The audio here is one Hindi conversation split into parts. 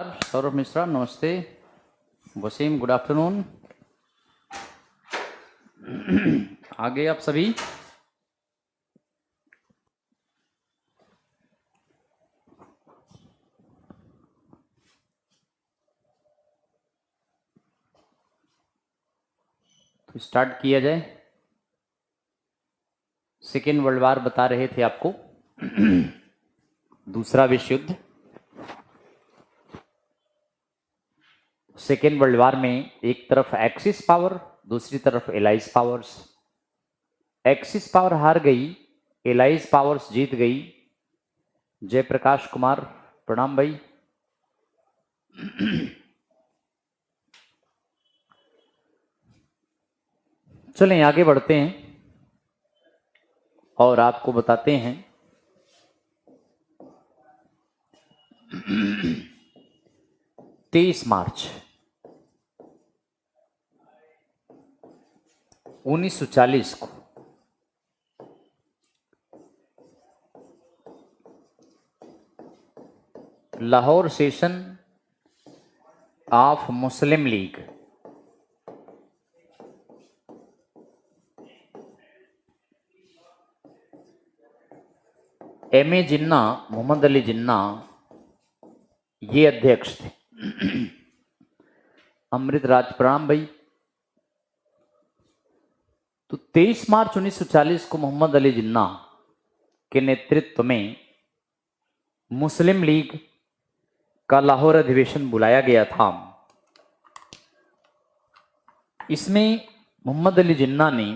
सौरभ मिश्रा नमस्ते। Waseem good afternoon. आगे आप सभी तो स्टार्ट किया जाए। सेकेंड वर्ल्ड वार बता रहे थे आपको। दूसरा विश्व युद्ध। सेकेंड वर्ल्ड वार में एक तरफ एक्सिस पावर, दूसरी तरफ एलाइज पावर्स। एक्सिस पावर हार गई, एलाइज पावर्स जीत गई। जयप्रकाश कुमार प्रणाम भाई। चलें आगे बढ़ते हैं और आपको बताते हैं 23 मार्च 1940 को Lahore session of Muslim League M A. Jinnah, Mohammad Ali Jinnah ये अध्यक्ष थे। अमृत राज प्रणाम भाई। तो 23 मार्च 1940 को मोहम्मद अली जिन्ना के नेतृत्व में मुस्लिम लीग का लाहौर अधिवेशन बुलाया गया था। इसमें मोहम्मद अली जिन्ना ने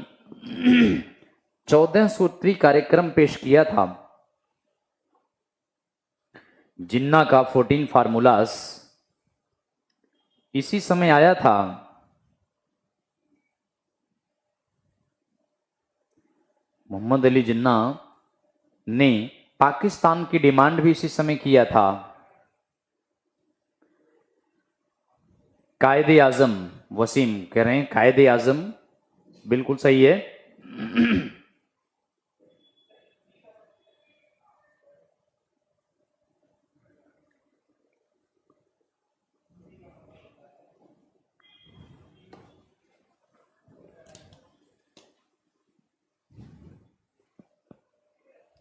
14 सूत्री कार्यक्रम पेश किया था। जिन्ना का 14 फार्मूलास इसी समय आया था। मोहम्मद अली जिन्ना ने पाकिस्तान की डिमांड भी इसी समय किया था। कायदे आजम, वसीम कह रहे हैं कायदे आजम, बिल्कुल सही है।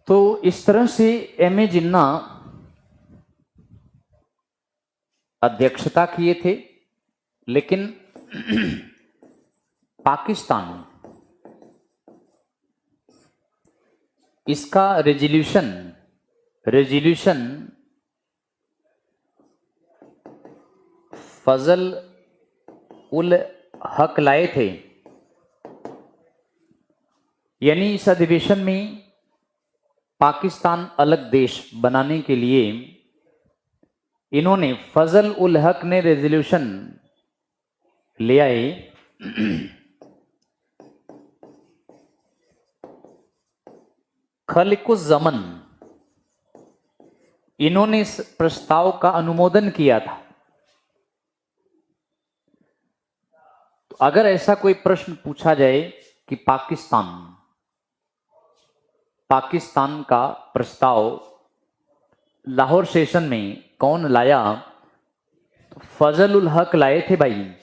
तो इस तरह से एम.ए. जिन्ना अध्यक्षता किए थे, लेकिन पाकिस्तान इसका रेजोल्यूशन फजल उल हक लाए थे। यानी इस अधिवेशन में पाकिस्तान अलग देश बनाने के लिए इन्होंने, फजल उल हक ने रेजोल्यूशन ले आए। खलिकुस जमन, इन्होंने इस प्रस्ताव का अनुमोदन किया था। तो अगर ऐसा कोई प्रश्न पूछा जाए कि पाकिस्तान का प्रस्ताव लाहौर सेशन में कौन लाया, तो फजल उल हक लाए थे भाई।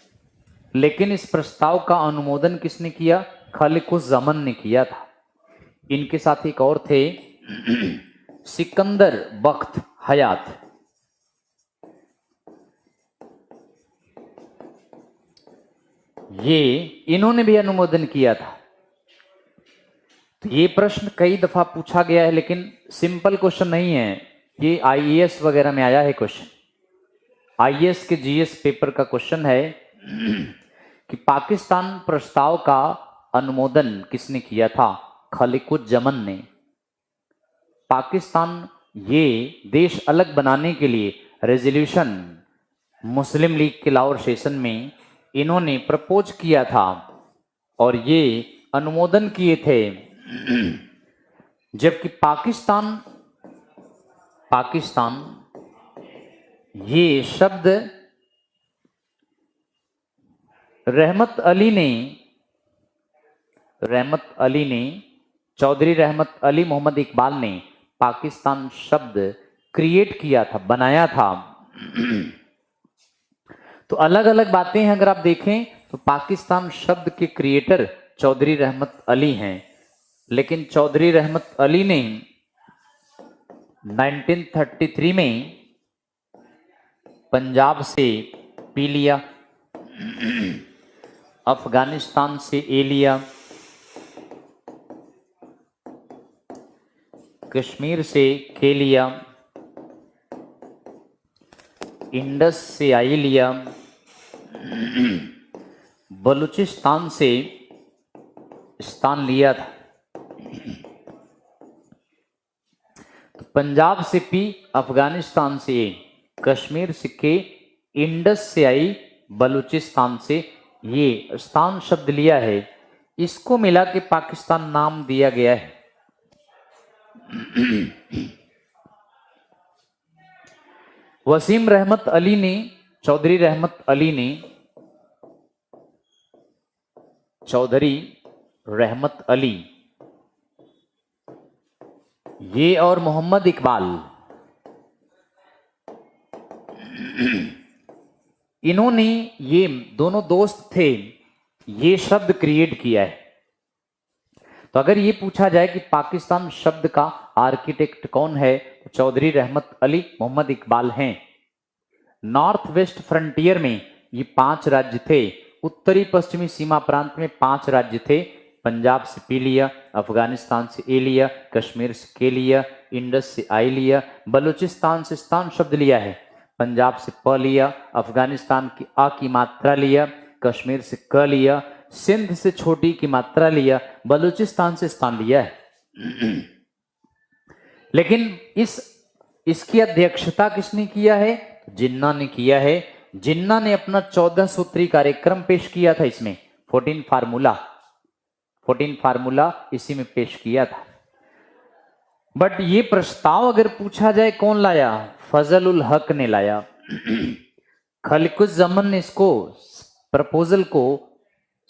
लेकिन इस प्रस्ताव का अनुमोदन किसने किया? खलिकुस जमन ने किया था। इनके साथ एक और थे, सिकंदर बख्त हयात। ये इन्होंने भी अनुमोदन किया था। तो ये प्रश्न कई दफा पूछा गया है, लेकिन सिंपल क्वेश्चन नहीं है। ये आईएएस वगैरह में आया है क्वेश्चन। आईएएस के जीएस पेपर का क्वेश्चन है कि पाकिस्तान प्रस्ताव का अनुमोदन किसने किया था? खलिकुस जमन ने। पाकिस्तान ये देश अलग बनाने के लिए रेजोल्यूशन मुस्लिम लीग के लाहौर सेशन में इन्होंने प्रपोज किया था और ये अनुमोदन किए थे। जबकि पाकिस्तान ये शब्द रहमत अली ने चौधरी रहमत अली मोहम्मद इकबाल ने पाकिस्तान शब्द क्रिएट किया था, बनाया था। तो अलग अलग बातें हैं। अगर आप देखें तो पाकिस्तान शब्द के क्रिएटर चौधरी रहमत अली हैं, लेकिन चौधरी रहमत अली ने 1933 में पंजाब से पी लिया, अफगानिस्तान से ए लिया, कश्मीर से के लिया, इंडस से आई लिया, बलूचिस्तान से स्थान लिया था। तो पंजाब से पी, अफगानिस्तान से ए, कश्मीर से के, इंडस से आई, बलूचिस्तान से ये स्थान शब्द लिया है। इसको मिला के पाकिस्तान नाम दिया गया है। वसीम रहमत अली ने, चौधरी रहमत अली ने, चौधरी रहमत अली ये और मोहम्मद इकबाल, इन्होंने, ये दोनों दोस्त थे, ये शब्द क्रिएट किया है। तो अगर ये पूछा जाए कि पाकिस्तान शब्द का आर्किटेक्ट कौन है, तो चौधरी रहमत अली, मोहम्मद इकबाल हैं। नॉर्थ वेस्ट फ्रंटियर में ये 5 राज्य थे। उत्तरी पश्चिमी सीमा प्रांत में 5 राज्य थे। पंजाब से पी लिया, अफगानिस्तान से ए लिया, कश्मीर से के लिया, इंडस से आई लिया, बलूचिस्तान से स्थान शब्द लिया है, पंजाब से प लिया, अफगानिस्तान की आ की मात्रा लिया, कश्मीर से क लिया, सिंध से छोटी की मात्रा लिया, बलूचिस्तान से स्थान लिया है। लेकिन इसकी अध्यक्षता किसने किया है? जिन्ना ने किया है। जिन्ना ने अपना 14 सूत्री कार्यक्रम पेश किया था। इसमें 14 फार्मूला इसी में पेश किया था। बट ये प्रस्ताव अगर पूछा जाए कौन लाया? फजल उल हक ने लाया। खलिकुज़्ज़मान ने इसको प्रपोजल को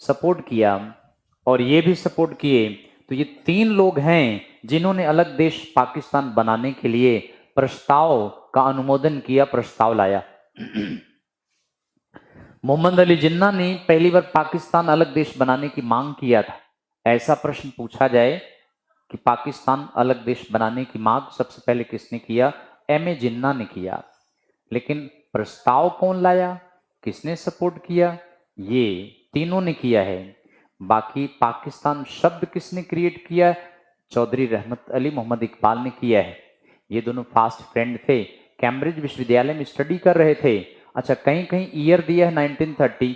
सपोर्ट किया और ये भी सपोर्ट किए। तो ये 3 लोग हैं जिन्होंने अलग देश पाकिस्तान बनाने के लिए प्रस्ताव का अनुमोदन किया, प्रस्ताव लाया। मोहम्मद अली जिन्ना ने पहली बार पाकिस्तान अलग देश बनाने की मांग किया था। ऐसा प्रश्न पूछा जाए कि पाकिस्तान अलग देश बनाने की मांग सबसे पहले किसने किया? M.A. जिन्ना ने किया। लेकिन प्रस्ताव कौन लाया, किसने सपोर्ट किया? ये तीनों ने किया है। बाकी पाकिस्तान शब्द किसने क्रिएट किया? चौधरी रहमत अली, मोहम्मद इकबाल ने किया है। ये दोनों फास्ट फ्रेंड थे, कैम्ब्रिज विश्वविद्यालय में स्टडी कर रहे थे। अच्छा, कहीं कहीं ईयर दिया है 1930।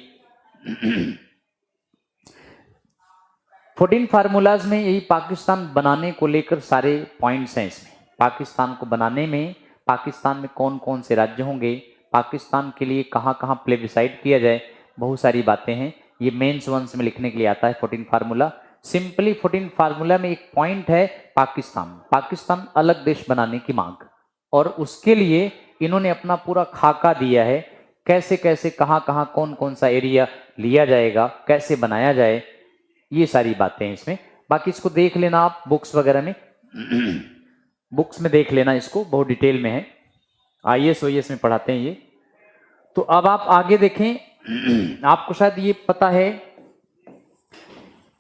14 फार्मूलाज में यही पाकिस्तान बनाने को लेकर सारे पॉइंट्स हैं। इसमें पाकिस्तान को बनाने में पाकिस्तान में कौन कौन से राज्य होंगे, पाकिस्तान के लिए कहाँ कहाँ प्लेबिसाइड किया जाए, बहुत सारी बातें हैं। ये मेंस वंस में लिखने के लिए आता है 14 फार्मूला। सिंपली 14 फार्मूला में एक पॉइंट है पाकिस्तान अलग देश बनाने की मांग, और उसके लिए इन्होंने अपना पूरा खाका दिया है, कैसे कैसे कहाँ कहाँ कौन कौन सा एरिया लिया जाएगा, कैसे बनाया जाए, ये सारी बातें हैं इसमें। बाकी इसको देख लेना आप बुक्स वगैरह में, बुक्स में देख लेना, इसको बहुत डिटेल में है, IAS OAS में पढ़ाते हैं ये। तो अब आप आगे देखें, आपको शायद ये पता है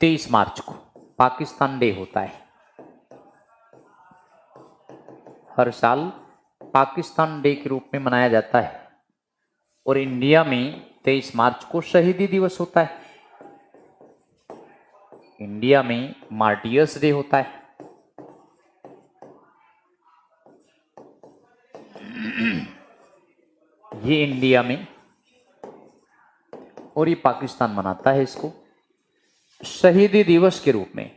23 मार्च को पाकिस्तान डे होता है। हर साल पाकिस्तान डे के रूप में मनाया जाता है। और इंडिया में 23 मार्च को शहीदी दिवस होता है। इंडिया में मार्टियर्स डे होता है। ये इंडिया में, और ये पाकिस्तान मनाता है इसको शहीदी दिवस के रूप में।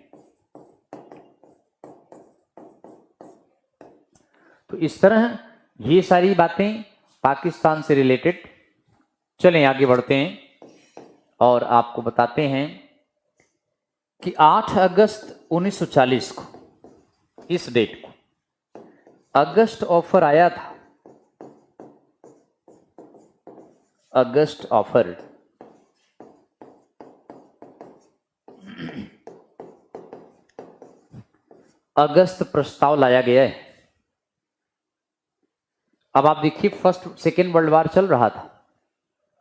तो इस तरह ये सारी बातें पाकिस्तान से रिलेटेड। चलें आगे बढ़ते हैं और आपको बताते हैं कि 8 अगस्त 1940 को, इस डेट को अगस्त ऑफर आया था। अगस्त ऑफर अगस्त प्रस्ताव लाया गया है। अब आप देखिए, फर्स्ट सेकेंड वर्ल्ड वार चल रहा था।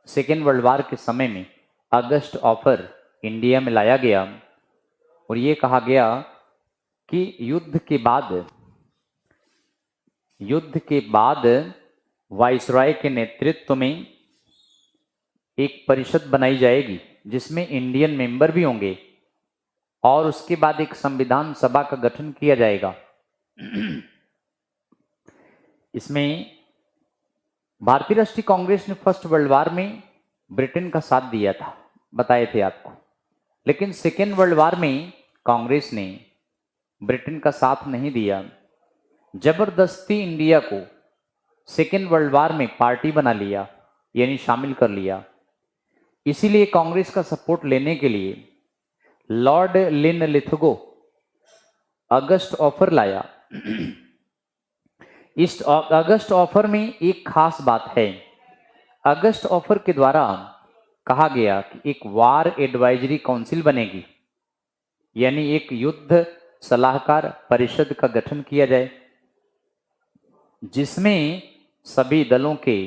सेकेंड वर्ल्ड वार के समय में अगस्ट ऑफर इंडिया में लाया गया और ये कहा गया कि युद्ध के बाद वाइसरॉय के नेतृत्व में एक परिषद बनाई जाएगी जिसमें इंडियन मेंबर भी होंगे और उसके बाद एक संविधान सभा का गठन किया जाएगा। इसमें भारतीय राष्ट्रीय कांग्रेस ने फर्स्ट वर्ल्ड वार में ब्रिटेन का साथ दिया था, बताए थे आपको, लेकिन सेकेंड वर्ल्ड वार में कांग्रेस ने ब्रिटेन का साथ नहीं दिया। जबरदस्ती इंडिया को सेकेंड वर्ल्ड वार में पार्टी बना लिया, यानी शामिल कर लिया। इसीलिए कांग्रेस का सपोर्ट लेने के लिए लॉर्ड लिनलिथगो अगस्ट ऑफर लाया। इस अगस्ट ऑफर में एक खास बात है। अगस्ट ऑफर के द्वारा कहा गया कि एक वार एडवाइजरी काउंसिल बनेगी, यानी एक युद्ध सलाहकार परिषद का गठन किया जाए जिसमें सभी दलों के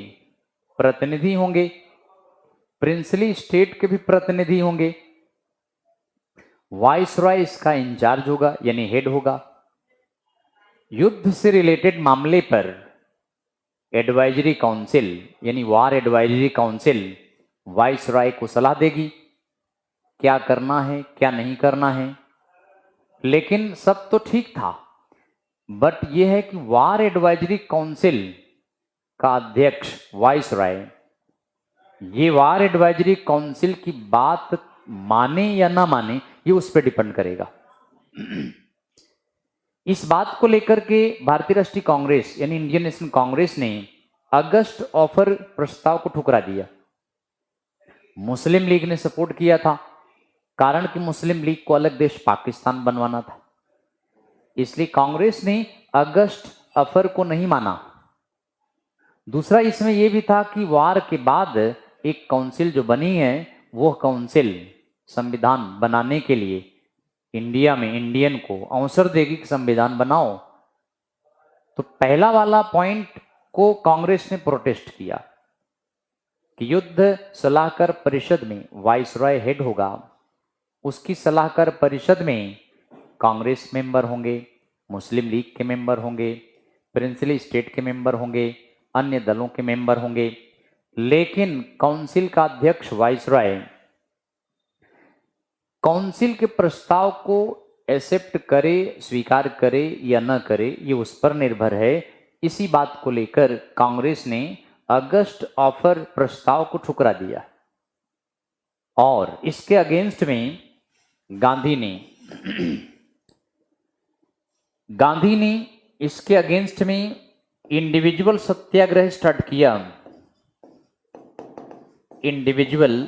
प्रतिनिधि होंगे, प्रिंसली स्टेट के भी प्रतिनिधि होंगे, वाइसरॉय इसका इंचार्ज होगा यानी हेड होगा। युद्ध से रिलेटेड मामले पर एडवाइजरी काउंसिल यानी वार एडवाइजरी काउंसिल वाइसरॉय को सलाह देगी क्या करना है क्या नहीं करना है। लेकिन सब तो ठीक था, बट यह है कि वार एडवाइजरी काउंसिल का अध्यक्ष वाइसरॉय ये वार एडवाइजरी काउंसिल की बात माने या ना माने ये उस पर डिपेंड करेगा। इस बात को लेकर के भारतीय राष्ट्रीय कांग्रेस यानी इंडियन नेशनल कांग्रेस ने अगस्ट ऑफर प्रस्ताव को ठुकरा दिया। मुस्लिम लीग ने सपोर्ट किया था, कारण कि मुस्लिम लीग को अलग देश पाकिस्तान बनवाना था, इसलिए कांग्रेस ने अगस्ट ऑफर को नहीं माना। दूसरा इसमें यह भी था कि वार के बाद एक काउंसिल जो बनी है वो काउंसिल संविधान बनाने के लिए इंडिया में इंडियन को अवसर देगी कि संविधान बनाओ। तो पहला वाला पॉइंट को कांग्रेस ने प्रोटेस्ट किया कि युद्ध सलाहकार परिषद में वाइसरॉय हेड होगा, उसकी सलाहकार परिषद में कांग्रेस मेंबर होंगे, मुस्लिम लीग के मेंबर होंगे, प्रिंसली स्टेट के मेंबर होंगे, अन्य दलों के मेंबर होंगे, लेकिन काउंसिल का अध्यक्ष वाइसरॉय काउंसिल के प्रस्ताव को एक्सेप्ट करे, स्वीकार करे या न करे ये उस पर निर्भर है। इसी बात को लेकर कांग्रेस ने अगस्ट ऑफर प्रस्ताव को ठुकरा दिया और इसके अगेंस्ट में गांधी ने इसके अगेंस्ट में इंडिविजुअल सत्याग्रह स्टार्ट किया। इंडिविजुअल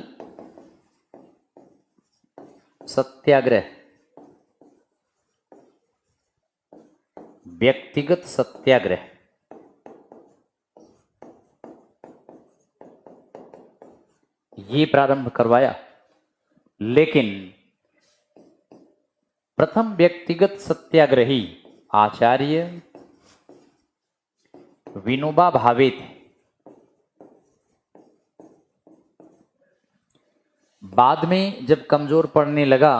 सत्याग्रह, व्यक्तिगत सत्याग्रह, ये प्रारंभ करवाया। लेकिन प्रथम व्यक्तिगत सत्याग्रही आचार्य विनोबा भावे थे। बाद में जब कमजोर पड़ने लगा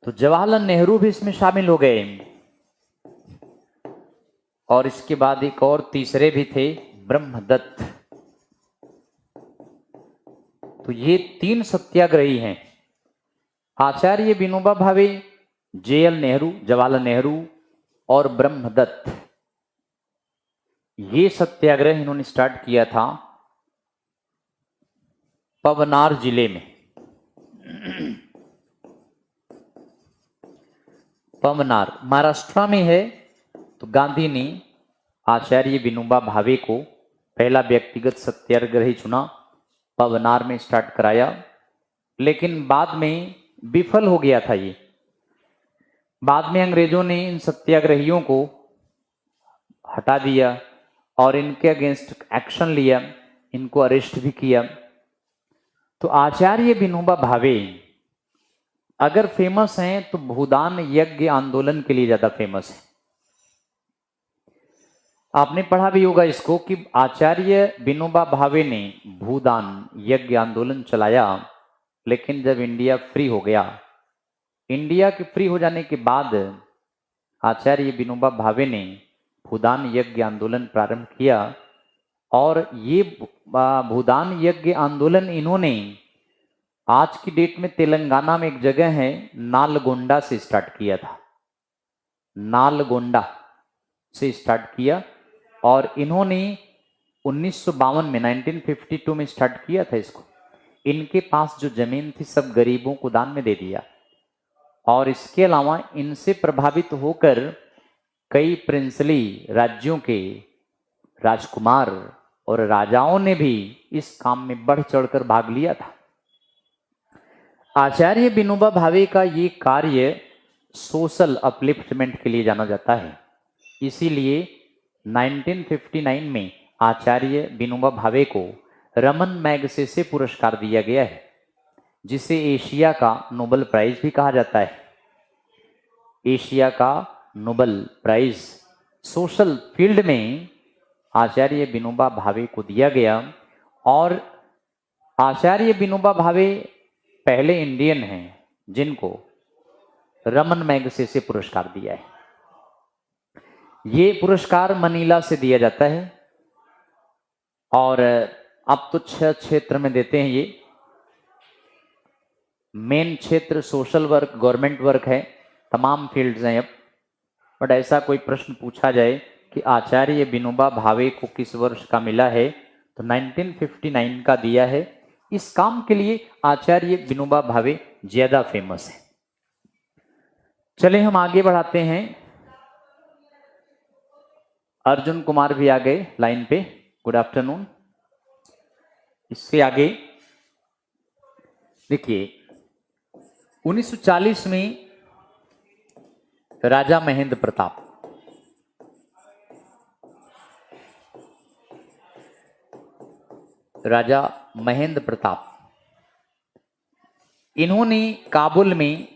तो जवाहरलाल नेहरू भी इसमें शामिल हो गए और इसके बाद एक और तीसरे भी थे, ब्रह्मदत्त। तो ये तीन सत्याग्रही हैं, आचार्य विनोबा भावे, जेएल नेहरू, जवाहरलाल नेहरू और ब्रह्मदत्त। ये सत्याग्रह इन्होंने स्टार्ट किया था पवनार जिले में। पवनार महाराष्ट्र में है। तो गांधी ने आचार्य विनोबा भावे को पहला व्यक्तिगत सत्याग्रही चुना, पवनार में स्टार्ट कराया, लेकिन बाद में विफल हो गया था ये। बाद में अंग्रेजों ने इन सत्याग्रहियों को हटा दिया और इनके अगेंस्ट एक्शन लिया, इनको अरेस्ट भी किया। तो आचार्य विनोबा भावे अगर फेमस हैं तो भूदान यज्ञ आंदोलन के लिए ज्यादा फेमस है। आपने पढ़ा भी होगा इसको कि आचार्य विनोबा भावे ने भूदान यज्ञ आंदोलन चलाया, लेकिन जब इंडिया फ्री हो गया, इंडिया के फ्री हो जाने के बाद आचार्य विनोबा भावे ने भूदान यज्ञ आंदोलन प्रारंभ किया। और ये भूदान यज्ञ आंदोलन इन्होंने आज की डेट में तेलंगाना में एक जगह है नालगोंडा से स्टार्ट किया था। नालगोंडा से स्टार्ट किया और इन्होंने 1952 में 1952 में स्टार्ट किया था इसको। इनके पास जो जमीन थी सब गरीबों को दान में दे दिया। और इसके अलावा इनसे प्रभावित होकर कई प्रिंसली राज्यों के राजकुमार और राजाओं ने भी इस काम में बढ़ चढ़कर भाग लिया था। आचार्य विनोबा भावे का ये कार्य सोशल अपलिफ्टमेंट के लिए जाना जाता है। इसीलिए 1959 में आचार्य विनोबा भावे को रमन मैगसेसे पुरस्कार दिया गया है, जिसे एशिया का नोबेल प्राइज भी कहा जाता है। एशिया का नोबेल प्राइज सोशल फील्ड में आचार्य विनोबा भावे को दिया गया। और आचार्य विनोबा भावे पहले इंडियन हैं जिनको रमन मैगसेसे पुरस्कार दिया है। ये पुरस्कार मनीला से दिया जाता है और अब तो 6 क्षेत्र में देते हैं। ये मेन क्षेत्र सोशल वर्क, गवर्नमेंट वर्क है, तमाम फील्ड्स हैं अब। बट ऐसा कोई प्रश्न पूछा जाए कि आचार्य विनोबा भावे को किस वर्ष का मिला है, तो 1959 का दिया है। इस काम के लिए आचार्य विनोबा भावे ज्यादा फेमस है। चले हम आगे बढ़ाते हैं। अर्जुन कुमार भी आ गए लाइन पे, गुड आफ्टरनून। इससे आगे देखिए 1940 में राजा महेंद्र प्रताप, राजा महेंद्र प्रताप, इन्होंने काबुल में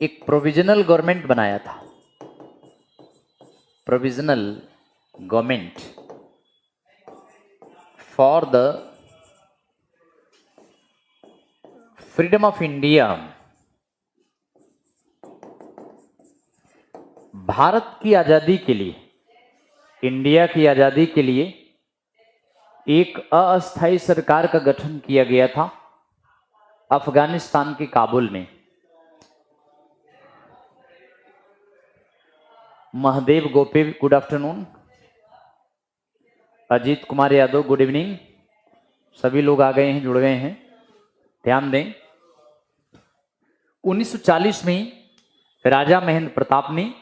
एक प्रोविजनल गवर्नमेंट बनाया था। Provisional government for the freedom of India. Bharat की आजादी के लिए, इंडिया की आजादी के लिए एक अस्थायी सरकार का गठन किया गया था अफगानिस्तान के काबुल में। Mahadev Gope good afternoon, Ajit Kumar Yadav good evening. सभी लोग आ गए हैं, जुड़ गए हैं, ध्यान दें। 1940 में राजा महेंद्र प्रताप ने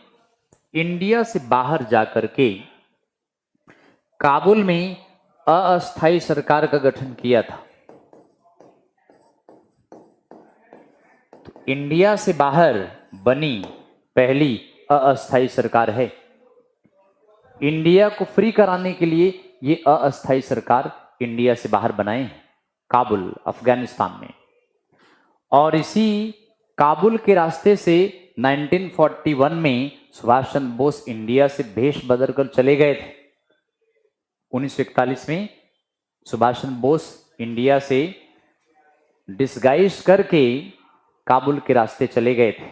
इंडिया से बाहर जाकर के काबुल में अस्थायी सरकार का गठन किया था। तो इंडिया से बाहर बनी पहली अस्थायी सरकार है। इंडिया को फ्री कराने के लिए ये अस्थायी सरकार इंडिया से बाहर बनाए हैं काबुल अफगानिस्तान में। और इसी काबुल के रास्ते से 1941 में सुभाष चंद्र बोस इंडिया से भेष बदलकर चले गए थे। 1941 में सुभाष चंद्र बोस इंडिया से डिस्गाइज करके काबुल के रास्ते चले गए थे,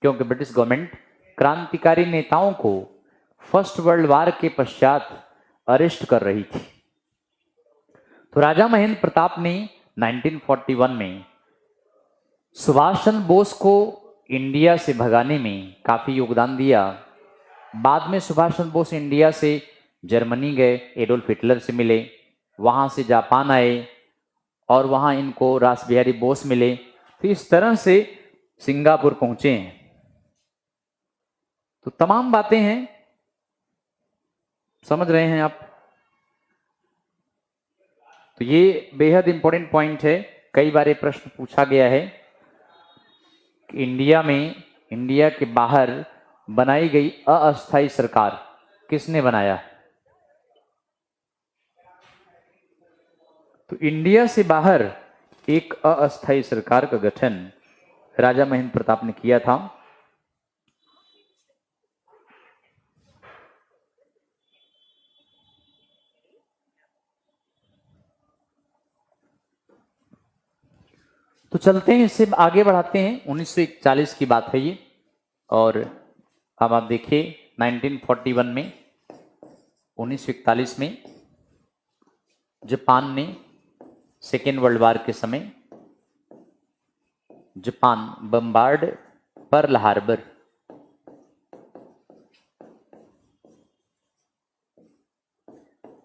क्योंकि ब्रिटिश गवर्नमेंट क्रांतिकारी नेताओं को फर्स्ट वर्ल्ड वार के पश्चात अरेस्ट कर रही थी। तो राजा महेंद्र प्रताप ने 1941 में सुभाष चंद्र बोस को इंडिया से भगाने में काफी योगदान दिया। बाद में सुभाष चंद्र बोस इंडिया से जर्मनी गए, एडोल्फ हिटलर से मिले, वहां से जापान आए और वहां इनको रास बिहारी बोस मिले। तो इस तरह से सिंगापुर पहुंचे हैं। तो तमाम बातें हैं, समझ रहे हैं आप। तो ये बेहद इंपॉर्टेंट पॉइंट है। कई बार ये प्रश्न पूछा गया है कि इंडिया में, इंडिया के बाहर बनाई गई अस्थायी सरकार किसने बनाया। तो इंडिया से बाहर एक अस्थायी सरकार का गठन राजा महेंद्र प्रताप ने किया था। तो चलते हैं, इससे आगे बढ़ाते हैं। 1941 की बात है ये। और अब आप देखिए 1941 में, 1941 में जापान ने सेकेंड वर्ल्ड वार के समय Japan bombard Pearl Harbor,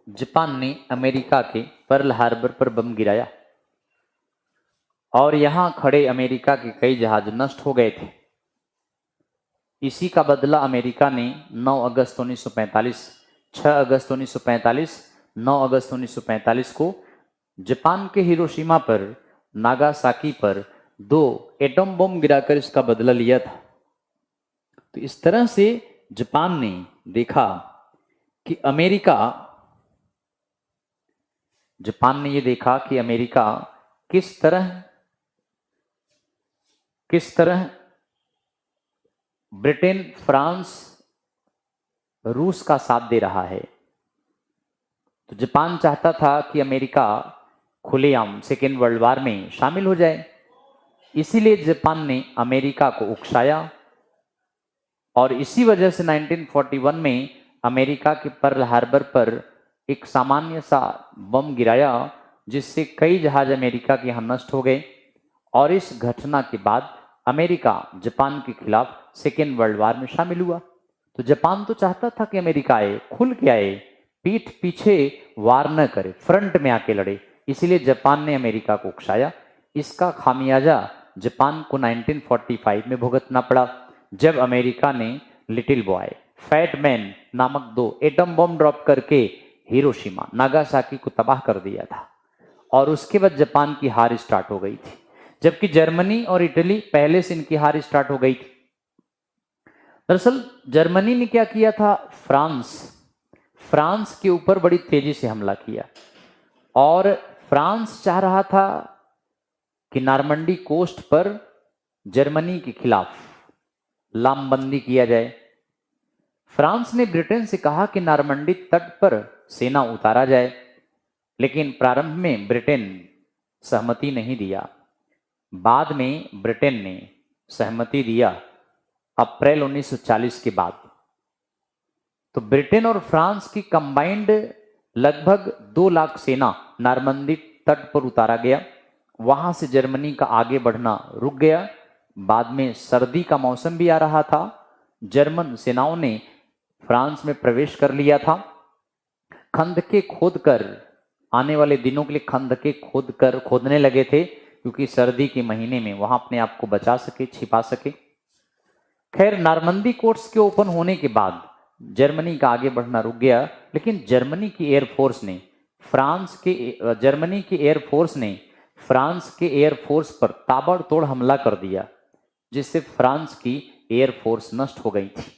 Japan ने अमेरिका के पर्ल हार्बर पर बम गिराया और यहां खड़े अमेरिका के कई जहाज नष्ट हो गए थे। इसी का बदला अमेरिका ने 9 अगस्त 1945, 6 अगस्त 1945, 9 अगस्त 1945 को जापान के हिरोशिमा पर, नागासाकी पर 2 एटम बम गिराकर इसका बदला लिया था। तो इस तरह से जापान ने देखा कि जापान ने यह देखा कि अमेरिका किस तरह ब्रिटेन, फ्रांस, रूस का साथ दे रहा है। तो जापान चाहता था कि अमेरिका खुलेआम सेकेंड वर्ल्ड वार में शामिल हो जाए। इसीलिए जापान ने अमेरिका को उकसाया और इसी वजह से 1941 में अमेरिका के पर्ल हार्बर पर एक सामान्य सा बम गिराया, जिससे कई जहाज अमेरिका के यहां नष्ट हो गए। और इस घटना के बाद अमेरिका जापान के खिलाफ सेकेंड वर्ल्ड वार में शामिल हुआ। तो जापान तो चाहता था कि अमेरिका आए, खुल के आए, पीठ पीछे वार न करे, फ्रंट में आके लड़े। इसीलिए जापान ने अमेरिका को उकसाया। इसका खामियाजा जापान को 1945 में भुगतना पड़ा, जब अमेरिका ने लिटिल बॉय, फैट मैन नामक 2 एटम बम ड्रॉप करके हिरोशिमा, नागासाकी को तबाह कर दिया था। और उसके बाद जापान की हार स्टार्ट हो गई थी, जबकि जर्मनी और इटली पहले से इनकी हार स्टार्ट हो गई थी। दरअसल जर्मनी ने क्या किया था, फ्रांस के ऊपर बड़ी तेजी से हमला किया और फ्रांस चाह रहा था कि नॉर्मंडी कोस्ट पर जर्मनी के खिलाफ लामबंदी किया जाए। फ्रांस ने ब्रिटेन से कहा कि नॉर्मंडी तट पर सेना उतारा जाए, लेकिन प्रारंभ में ब्रिटेन सहमति नहीं दिया। बाद में ब्रिटेन ने सहमति दिया अप्रैल 1940 के बाद। तो ब्रिटेन और फ्रांस की कंबाइंड लगभग 2 लाख सेना नॉर्मंदी तट पर उतारा गया। वहां से जर्मनी का आगे बढ़ना रुक गया। बाद में सर्दी का मौसम भी आ रहा था। जर्मन सेनाओं ने फ्रांस में प्रवेश कर लिया था। खंदकें खोदकर, आने वाले दिनों के लिए खंदकें खोदने लगे थे, क्योंकि सर्दी के महीने में वहां अपने आप को बचा सके, छिपा सके। खैर, नॉर्मंदी कोर्ट्स के ओपन होने के बाद जर्मनी का आगे बढ़ना रुक गया, लेकिन जर्मनी की एयरफोर्स ने फ्रांस के एयरफोर्स पर ताबड़तोड़ हमला कर दिया, जिससे फ्रांस की एयरफोर्स नष्ट हो गई थी।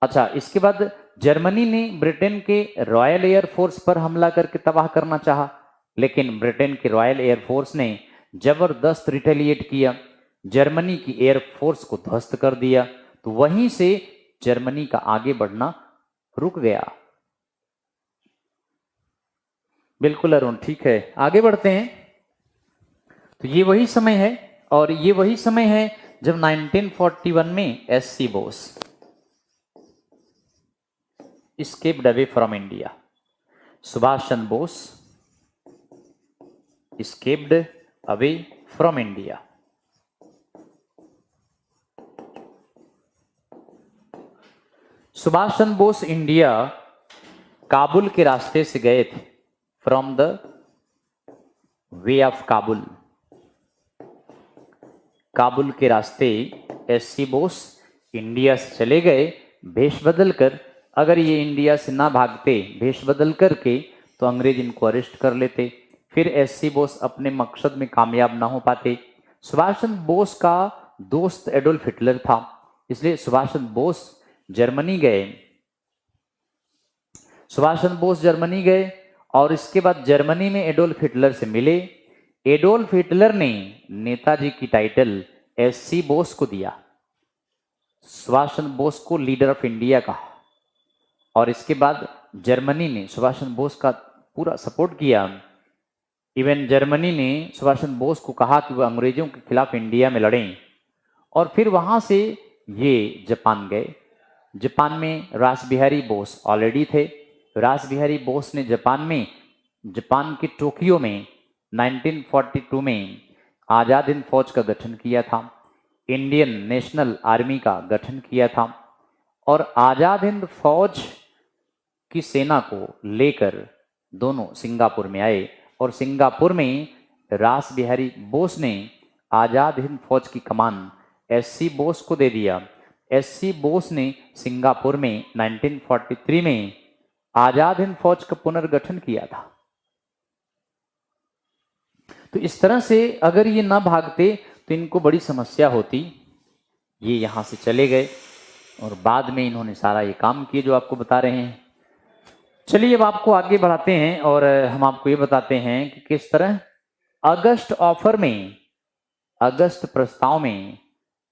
अच्छा, इसके बाद जर्मनी ने ब्रिटेन के रॉयल एयरफोर्स पर हमला करके तबाह करना चाहा, लेकिन ब्रिटेन के रॉयल एयरफोर्स ने जबरदस्त रिटेलिएट किया, जर्मनी की एयरफोर्स को ध्वस्त कर दिया। तो वहीं से जर्मनी का आगे बढ़ना रुक गया। बिल्कुल अरुण, ठीक है, आगे बढ़ते हैं। तो ये वही समय है, और ये वही समय है जब 1941 में SC Bose escaped away from India. Subhash Chandra Bose escaped away from India. Subhash Chandra Bose India Kabul के रास्ते से गए थे, from the way of Kabul. Kabul के रास्ते एससी बोस इंडिया से चले गए भेष बदल कर। अगर ये इंडिया से ना भागते भेष बदल करके, तो अंग्रेज इनको अरेस्ट कर लेते, फिर एससी बोस अपने मकसद में कामयाब ना हो पाते। सुभाष चंद्र बोस का दोस्त एडोल्फ हिटलर था, इसलिए सुभाष चंद्र बोस जर्मनी गए और इसके बाद जर्मनी में एडोल्फ हिटलर से मिले। एडोल्फ हिटलर ने नेताजी की टाइटल एससी बोस को दिया, सुभाष चंद्र बोस को लीडर ऑफ इंडिया कहा, और इसके बाद जर्मनी ने सुभाष चंद्र बोस का पूरा सपोर्ट किया। इवन जर्मनी ने सुभाष चंद्र बोस को कहा कि वह अंग्रेजों के खिलाफ इंडिया में लड़ें, और फिर वहां से ये जापान गए। जापान में रास बिहारी बोस ऑलरेडी थे। रास बिहारी बोस ने जापान के टोक्यो में 1942 में आजाद हिंद फौज का गठन किया था, इंडियन नेशनल आर्मी का गठन किया था, और आजाद हिंद फौज की सेना को लेकर दोनों सिंगापुर में आए, और सिंगापुर में रास बिहारी बोस ने आजाद हिंद फौज की कमान एससी बोस को दे दिया। एससी बोस ने सिंगापुर में 1943 में आजाद हिंद फौज का पुनर्गठन किया था। तो इस तरह से अगर ये ना भागते तो इनको बड़ी समस्या होती। ये यहां से चले गए और बाद में इन्होंने सारा ये काम किए जो आपको बता रहे हैं। चलिए अब आपको आगे बढ़ाते हैं और हम आपको ये बताते हैं कि किस तरह अगस्त प्रस्ताव में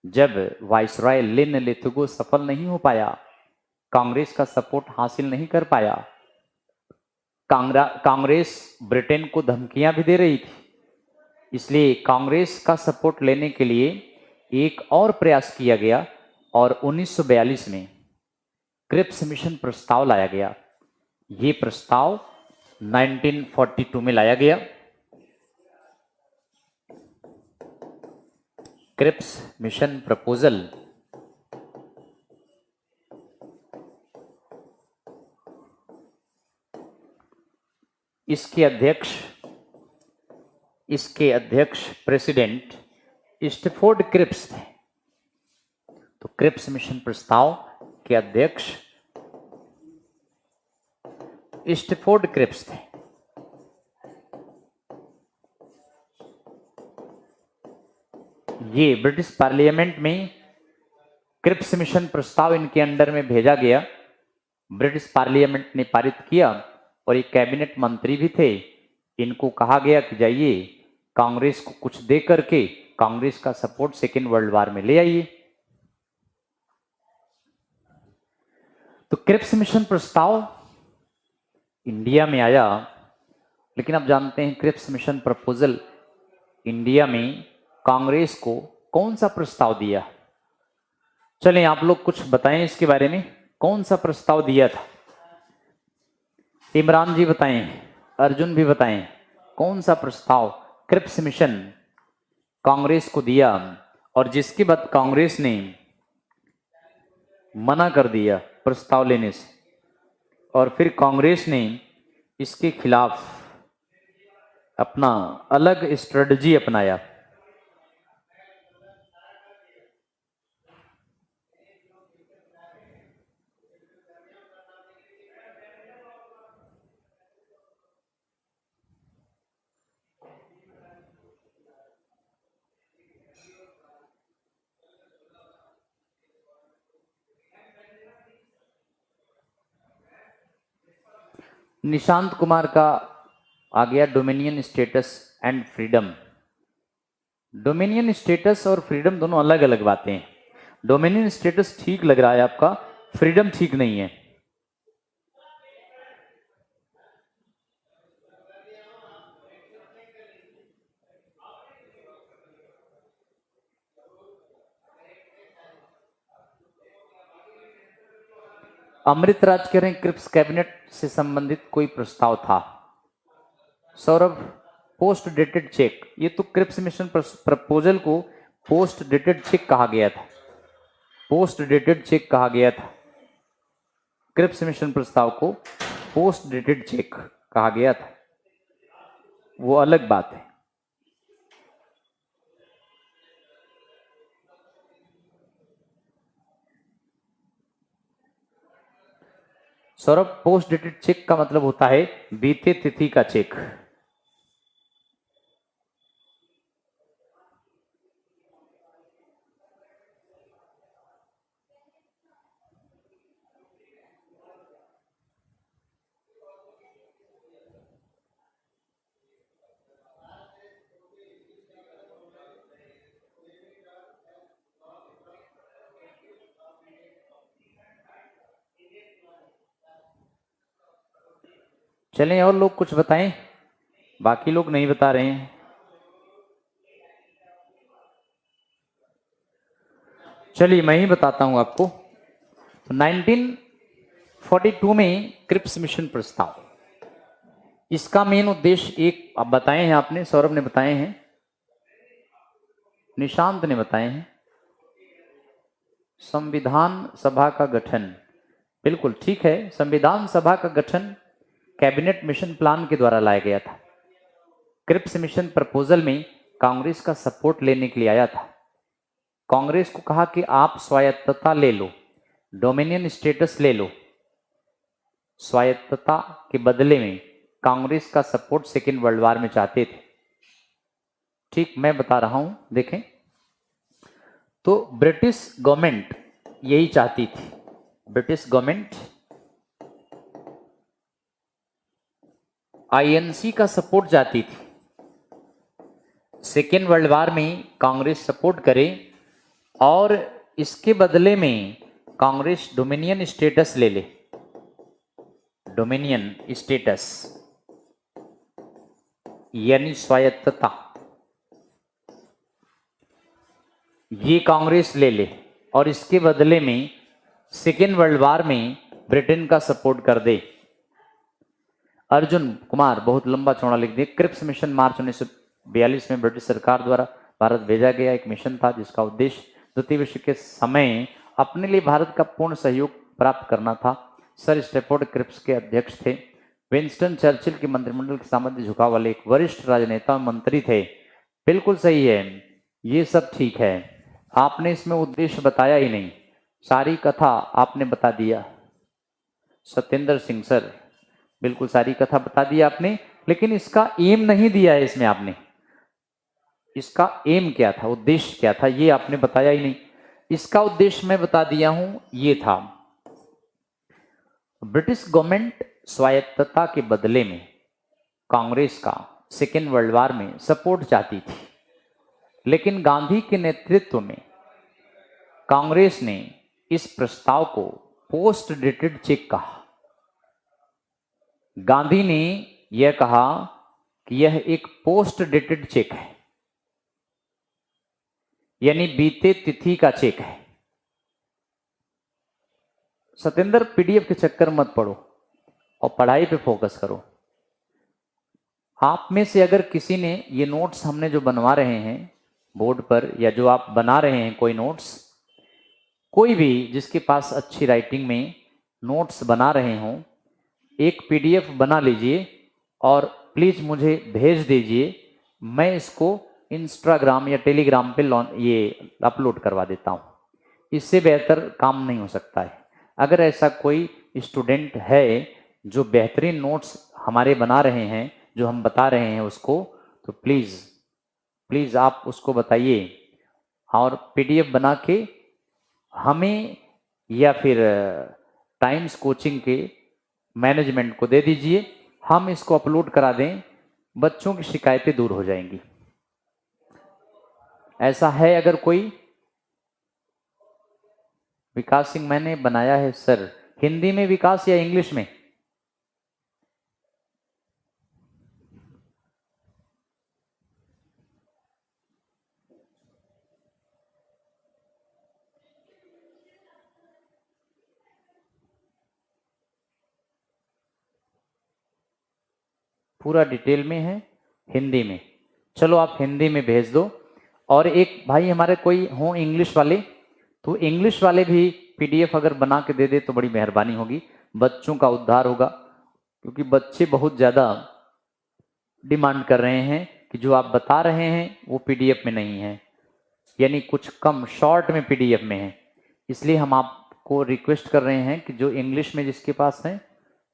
जब वाइसरॉय लिन लिथुगो सफल नहीं हो पाया, कांग्रेस का सपोर्ट हासिल नहीं कर पाया, कांग्रेस ब्रिटेन को धमकियां भी दे रही थी, इसलिए कांग्रेस का सपोर्ट लेने के लिए एक और प्रयास किया गया और 1942 में क्रिप्स मिशन प्रस्ताव लाया गया। ये प्रस्ताव 1942 में लाया गया। क्रिप्स मिशन प्रपोजल इसके अध्यक्ष प्रेसिडेंट स्टैफोर्ड क्रिप्स थे। तो क्रिप्स मिशन प्रस्ताव के अध्यक्ष स्टैफोर्ड क्रिप्स थे। ये ब्रिटिश पार्लियामेंट में क्रिप्स मिशन प्रस्ताव इनके अंडर में भेजा गया, ब्रिटिश पार्लियामेंट ने पारित किया और ये कैबिनेट मंत्री भी थे। इनको कहा गया कि जाइए कांग्रेस को कुछ दे करके कांग्रेस का सपोर्ट सेकेंड वर्ल्ड वार में ले आइए। तो क्रिप्स मिशन प्रस्ताव इंडिया में आया, लेकिन आप जानते हैं क्रिप्स मिशन प्रपोजल इंडिया में कांग्रेस को कौन सा प्रस्ताव दिया? चलें आप लोग कुछ बताएं इसके बारे में, कौन सा प्रस्ताव दिया था? इमरान जी बताएं, अर्जुन भी बताएं, कौन सा प्रस्ताव क्रिप्स मिशन कांग्रेस को दिया और जिसके बाद कांग्रेस ने मना कर दिया प्रस्ताव लेने से, और फिर कांग्रेस ने इसके खिलाफ अपना अलग स्ट्रेटजी अपनाया। निशांत कुमार का आ गया dominion status and freedom. Dominion status और फ्रीडम दोनों अलग अलग बातें हैं। डोमिनियन स्टेटस ठीक लग रहा है आपका, फ्रीडम ठीक नहीं है। अमृतराज कह रहे हैं क्रिप्स कैबिनेट से संबंधित कोई प्रस्ताव था। सौरभ पोस्ट डेटेड चेक, ये तो क्रिप्स मिशन प्रपोजल को पोस्ट डेटेड चेक कहा गया था, पोस्ट डेटेड चेक कहा गया था। क्रिप्स मिशन प्रस्ताव को पोस्ट डेटेड चेक कहा गया था, वो अलग बात है। सौरभ पोस्ट डेटेड चेक का मतलब होता है बीते तिथि का चेक। चलें और लोग कुछ बताएं, बाकी लोग नहीं बता रहे हैं। चलिए मैं ही बताता हूं आपको। तो 1942 में क्रिप्स मिशन प्रस्ताव, इसका मेन उद्देश्य एक आप बताए हैं, आपने सौरभ ने बताए हैं, निशांत ने बताए हैं, संविधान सभा का गठन। बिल्कुल ठीक है, संविधान सभा का गठन कैबिनेट मिशन प्लान के द्वारा लाया गया था। क्रिप्स मिशन प्रपोजल में कांग्रेस का सपोर्ट लेने के लिए आया था। कांग्रेस को कहा कि आप स्वायत्तता ले लो, डोमिनियन स्टेटस ले लो। स्वायत्तता के बदले में कांग्रेस का सपोर्ट सेकेंड वर्ल्ड वॉर में चाहते थे। ठीक मैं बता रहा हूं, देखें। तो ब्रिटिश गवर्नमेंट यही चाहती थी। ब्रिटिश गवर्नमेंट आईएनसी का सपोर्ट चाहती थी। सेकेंड वर्ल्ड वॉर में कांग्रेस सपोर्ट करे और इसके बदले में कांग्रेस डोमिनियन स्टेटस ले ले। डोमिनियन स्टेटस यानी स्वायत्तता, ये कांग्रेस ले ले और इसके बदले में सेकेंड वर्ल्ड वॉर में ब्रिटेन का सपोर्ट कर दे। अर्जुन कुमार बहुत लंबा चौड़ा लिख दिया। क्रिप्स मिशन मार्च 1942 में ब्रिटिश सरकार द्वारा भारत भेजा गया एक मिशन था जिसका उद्देश्य द्वितीय विश्व के समय अपने लिए भारत का पूर्ण सहयोग प्राप्त करना था। सर स्टैफोर्ड क्रिप्स के अध्यक्ष थे। विंस्टन चर्चिल के मंत्रिमंडल के सामर्थ्य झुकाव वाले एक वरिष्ठ राजनेता मंत्री थे। बिल्कुल सही है, ये सब ठीक है। आपने इसमें उद्देश्य बताया ही नहीं, सारी कथा आपने बता दिया। सत्येंद्र सिंह सर, बिल्कुल सारी कथा बता दी आपने, लेकिन इसका एम नहीं दिया है इसमें आपने। इसका एम क्या था, उद्देश्य क्या था, ये आपने बताया ही नहीं। इसका उद्देश्य मैं बता दिया हूं, ये था ब्रिटिश गवर्नमेंट स्वायत्तता के बदले में कांग्रेस का सेकेंड वर्ल्ड वॉर में सपोर्ट चाहती थी, लेकिन गांधी के नेतृत्व में कांग्रेस ने इस प्रस्ताव को पोस्ट डेटेड चेक कहा। गांधी ने यह कहा कि यह एक पोस्ट डेटेड चेक है, यानी बीते तिथि का चेक है। सत्येंद्र पीडीएफ के चक्कर मत पड़ो और पढ़ाई पे फोकस करो। आप में से अगर किसी ने ये नोट्स हमने जो बनवा रहे हैं बोर्ड पर, या जो आप बना रहे हैं कोई नोट्स, कोई भी जिसके पास अच्छी राइटिंग में नोट्स बना रहे हों, एक पीडीएफ बना लीजिए और प्लीज़ मुझे भेज दीजिए। मैं इसको इंस्टाग्राम या टेलीग्राम पे ये अपलोड करवा देता हूँ। इससे बेहतर काम नहीं हो सकता है। अगर ऐसा कोई स्टूडेंट है जो बेहतरीन नोट्स हमारे बना रहे हैं, जो हम बता रहे हैं उसको, तो प्लीज़ आप उसको बताइए और पीडीएफ बना के हमें या फिर टाइम्स कोचिंग के मैनेजमेंट को दे दीजिए। हम इसको अपलोड करा दें, बच्चों की शिकायतें दूर हो जाएंगी। ऐसा है अगर कोई? विकास सिंह मैंने बनाया है सर। हिंदी में विकास या इंग्लिश में? पूरा डिटेल में है, हिंदी में। चलो आप हिंदी में भेज दो। और एक भाई हमारे कोई हो इंग्लिश वाले, तो इंग्लिश वाले भी पीडीएफ अगर बना के दे दे तो बड़ी मेहरबानी होगी, बच्चों का उद्धार होगा। क्योंकि बच्चे बहुत ज़्यादा डिमांड कर रहे हैं कि जो आप बता रहे हैं वो पीडीएफ में नहीं है, यानी कुछ कम शॉर्ट में पीडीएफ में है। इसलिए हम आपको रिक्वेस्ट कर रहे हैं कि जो इंग्लिश में जिसके पास है,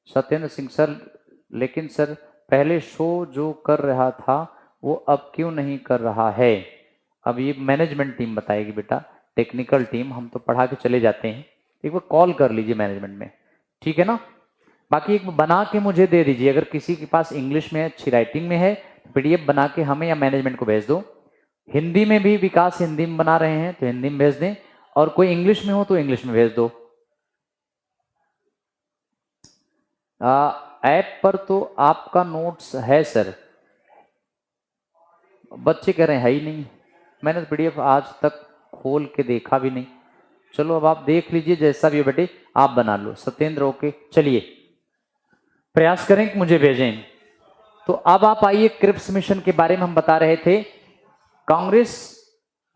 सत्येंद्र सिंह सर, लेकिन सर पहले शो जो कर रहा था वो अब क्यों नहीं कर रहा है? अब ये मैनेजमेंट टीम बताएगी बेटा, टेक्निकल टीम, हम तो पढ़ा के चले जाते हैं। एक बार कॉल कर लीजिए मैनेजमेंट में, ठीक है ना? बाकी एक बना के मुझे दे दीजिए। अगर किसी के पास इंग्लिश में अच्छी राइटिंग में है, पीडीएफ बना के हमें या मैनेजमेंट को भेज दो। हिंदी में भी विकास हिंदी में बना रहे हैं तो हिंदी में भेज दें, और कोई इंग्लिश में हो तो इंग्लिश में भेज दो। ऐप पर तो आपका नोट्स है सर, बच्चे कह रहे हैं है ही नहीं, मैंने तो पीडीएफ आज तक खोल के देखा भी नहीं। चलो अब आप देख लीजिए, जैसा भी हो बेटे आप बना लो। सत्येंद्र ओके, चलिए प्रयास करें कि मुझे भेजें। तो अब आप आइए, क्रिप्स मिशन के बारे में हम बता रहे थे। कांग्रेस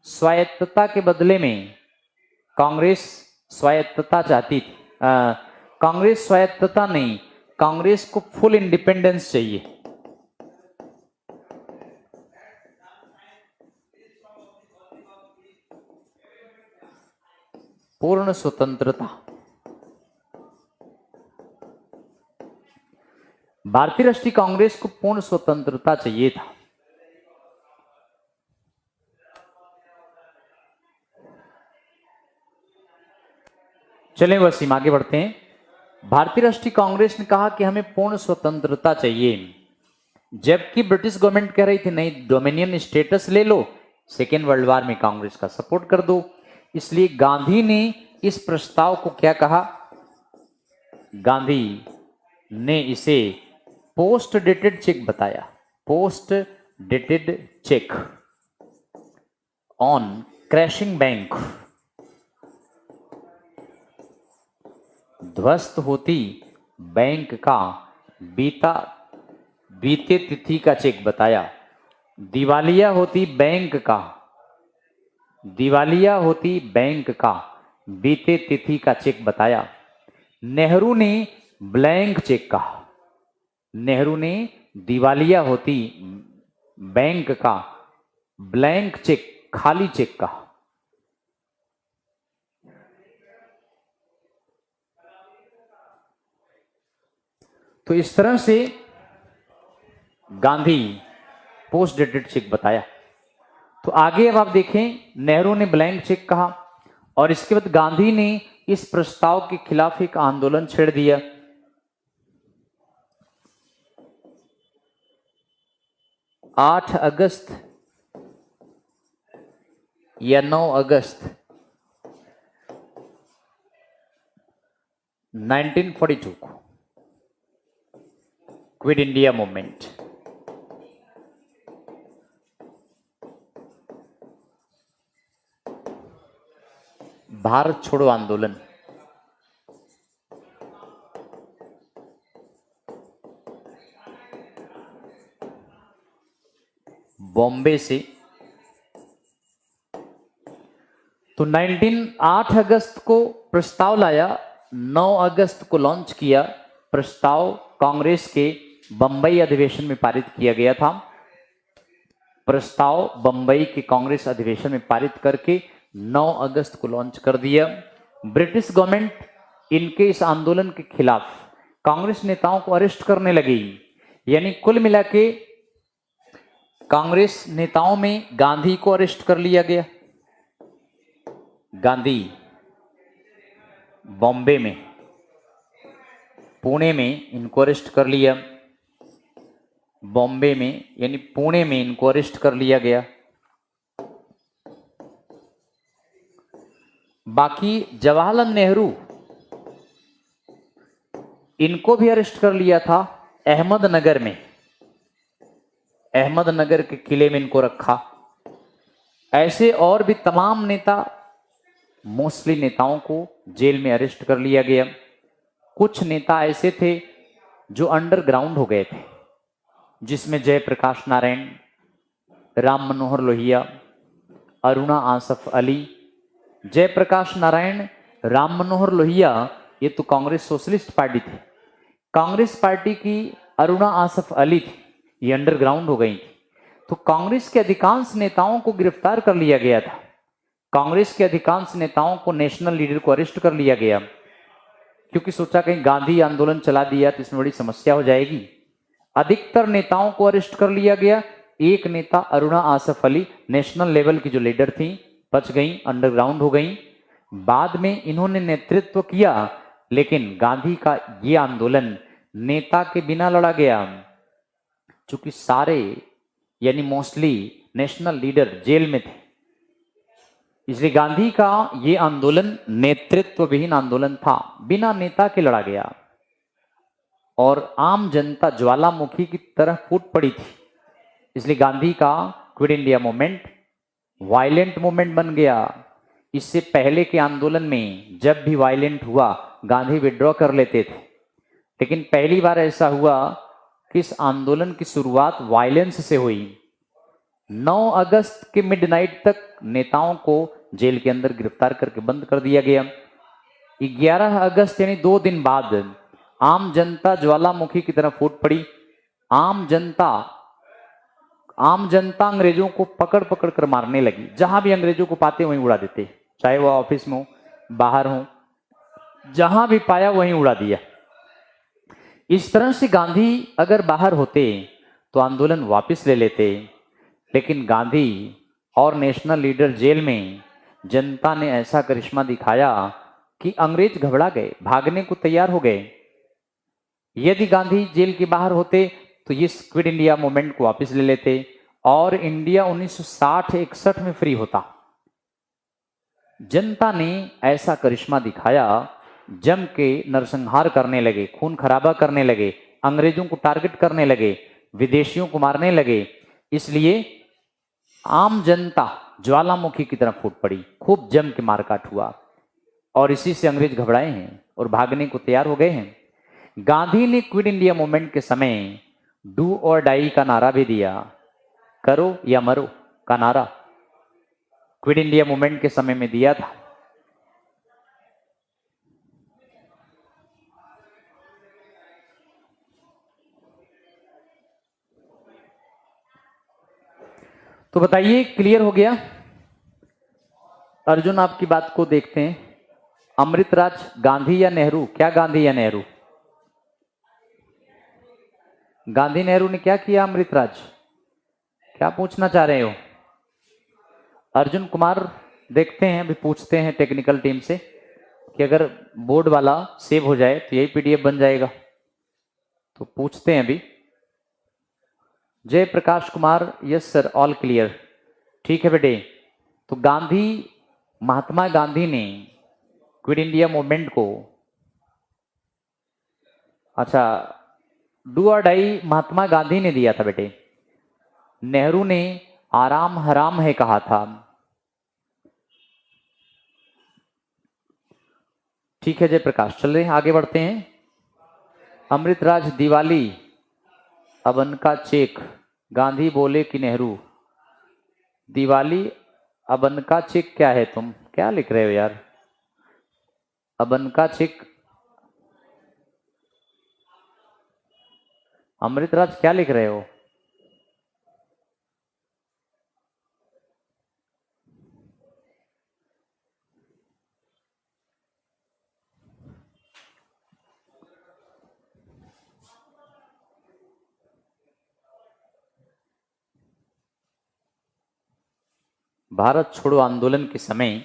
स्वायत्तता के बदले में, कांग्रेस स्वायत्तता चाहती थी, कांग्रेस स्वायत्तता नहीं, कांग्रेस को फुल इंडिपेंडेंस चाहिए। पूर्ण स्वतंत्रता। भारतीय राष्ट्रीय कांग्रेस को पूर्ण स्वतंत्रता चाहिए था। चलें वसीम आगे बढ़ते हैं। भारतीय राष्ट्रीय कांग्रेस ने कहा कि हमें पूर्ण स्वतंत्रता चाहिए, जबकि ब्रिटिश गवर्नमेंट कह रही थी नहीं, डोमिनियन स्टेटस ले लो, सेकेंड वर्ल्ड वॉर में कांग्रेस का सपोर्ट कर दो। इसलिए गांधी ने इस प्रस्ताव को क्या कहा? गांधी ने इसे पोस्ट डेटेड चेक बताया। Post dated cheque on crashing bank. ध्वस्त होती बैंक का बीते तिथि का चेक बताया। दिवालिया होती बैंक का, दिवालिया होती बैंक का बीते तिथि का चेक बताया। नेहरू ने ब्लैंक चेक कहा। नेहरू ने दिवालिया होती बैंक का ब्लैंक चेक, खाली चेक कहा। तो इस तरह से गांधी पोस्ट डेटेड चेक बताया। तो आगे अब आप देखें, नेहरू ने ब्लैंक चेक कहा और इसके बाद गांधी ने इस प्रस्ताव के खिलाफ एक आंदोलन छेड़ दिया। आठ अगस्त या 9 अगस्त 1942 को क्विट इंडिया मूवमेंट। भारत छोड़ो आंदोलन। बॉम्बे से तो 8 अगस्त को प्रस्ताव लाया, 9 अगस्त को लॉन्च किया। प्रस्ताव कांग्रेस के बंबई अधिवेशन में पारित किया गया था। प्रस्ताव बंबई के कांग्रेस अधिवेशन में पारित करके 9 अगस्त को लॉन्च कर दिया। ब्रिटिश गवर्नमेंट इनके इस आंदोलन के खिलाफ कांग्रेस नेताओं को अरेस्ट करने लगी। यानी कुल मिला के कांग्रेस नेताओं में गांधी को अरेस्ट कर लिया गया। गांधी बॉम्बे में, पुणे में इनको अरेस्ट कर लिया। बॉम्बे में यानी पुणे में इनको अरेस्ट कर लिया गया। बाकी जवाहरलाल नेहरू, इनको भी अरेस्ट कर लिया था अहमदनगर में। अहमदनगर के किले में इनको रखा। ऐसे और भी तमाम नेता, मोस्टली नेताओं को जेल में अरेस्ट कर लिया गया। कुछ नेता ऐसे थे जो अंडरग्राउंड हो गए थे, जिसमें जयप्रकाश नारायण, राम मनोहर लोहिया, अरुणा आसफ अली। जयप्रकाश नारायण, राम मनोहर लोहिया ये तो कांग्रेस सोशलिस्ट पार्टी थी। कांग्रेस पार्टी की अरुणा आसफ अली थी, ये अंडरग्राउंड हो गई थी। तो कांग्रेस के अधिकांश नेताओं को गिरफ्तार कर लिया गया था। कांग्रेस के अधिकांश नेताओं को, नेशनल लीडर को अरेस्ट कर लिया गया, क्योंकि सोचा कहीं गांधी आंदोलन चला दिया तो इसमें बड़ी समस्या हो जाएगी। अधिकतर नेताओं को अरेस्ट कर लिया गया। एक नेता अरुणा आसफ अली, नेशनल लेवल की जो लीडर थी, बच गई, अंडरग्राउंड हो गई। बाद में इन्होंने नेतृत्व किया, लेकिन गांधी का ये आंदोलन नेता के बिना लड़ा गया, चूंकि सारे यानी मोस्टली नेशनल लीडर जेल में थे। इसलिए गांधी का ये आंदोलन नेतृत्व विहीन आंदोलन था, बिना नेता के लड़ा गया और आम जनता ज्वालामुखी की तरह फूट पड़ी थी। इसलिए गांधी का quit India movement violent movement बन गया। इससे पहले के आंदोलन में जब भी वायलेंट हुआ गांधी विड्रॉ कर लेते थे, लेकिन पहली बार ऐसा हुआ कि इस आंदोलन की शुरुआत वायलेंस से हुई। 9 अगस्त के मिडनाइट तक नेताओं को जेल के अंदर गिरफ्तार करके बंद कर दिया गया। 11 अगस्त यानी 2 दिन बाद आम जनता ज्वालामुखी की तरफ फूट पड़ी। आम जनता अंग्रेजों को पकड़ पकड़ कर मारने लगी। जहां भी अंग्रेजों को पाते वहीं उड़ा देते, चाहे वो ऑफिस में हो, बाहर हो, जहां भी पाया वहीं उड़ा दिया। इस तरह से गांधी अगर बाहर होते तो आंदोलन वापस ले लेते, लेकिन गांधी और नेशनल लीडर जेल में जनता ने ऐसा करिश्मा दिखाया कि अंग्रेज घबरा गए, भागने को तैयार हो गए। यदि गांधी जेल के बाहर होते तो ये क्विट इंडिया मूवमेंट को वापस ले लेते और इंडिया 1960-61 में फ्री होता। जनता ने ऐसा करिश्मा दिखाया, जम के नरसंहार करने लगे, खून खराबा करने लगे, अंग्रेजों को टारगेट करने लगे, विदेशियों को मारने लगे। इसलिए आम जनता ज्वालामुखी की तरफ फूट पड़ी, खूब जम के मारकाट हुआ और इसी से अंग्रेज घबराए हैं और भागने को तैयार हो गए हैं। गांधी ने क्विट इंडिया मूवमेंट के समय डू और डाई का नारा भी दिया, करो या मरो का नारा क्विट इंडिया मूवमेंट के समय में दिया था। तो बताइए, क्लियर हो गया? अर्जुन आपकी बात को देखते हैं। अमृतराज गांधी या नेहरू? क्या गांधी या नेहरू? गांधी नेहरू ने क्या किया? अमृतराज क्या पूछना चाह रहे हो? अर्जुन कुमार देखते हैं, अभी पूछते हैं टेक्निकल टीम से कि अगर बोर्ड वाला सेव हो जाए तो यही पीडीएफ बन जाएगा, तो पूछते हैं अभी। Jai Prakash Kumar, yes sir, all clear. ठीक है बेटे, तो महात्मा गांधी ने क्विट इंडिया मूवमेंट को, अच्छा, डू और डाई महात्मा गांधी ने दिया था बेटे, नेहरू ने आराम हराम है कहा था। ठीक है जयप्रकाश, चल रहे हैं, आगे बढ़ते हैं। अमृतराज दिवाली अबन का चेक, गांधी बोले कि नेहरू? दिवाली अबन का चेक क्या है? तुम क्या लिख रहे हो यार? अबन का चेक, अमृतराज क्या लिख रहे हो? भारत छोड़ो आंदोलन के समय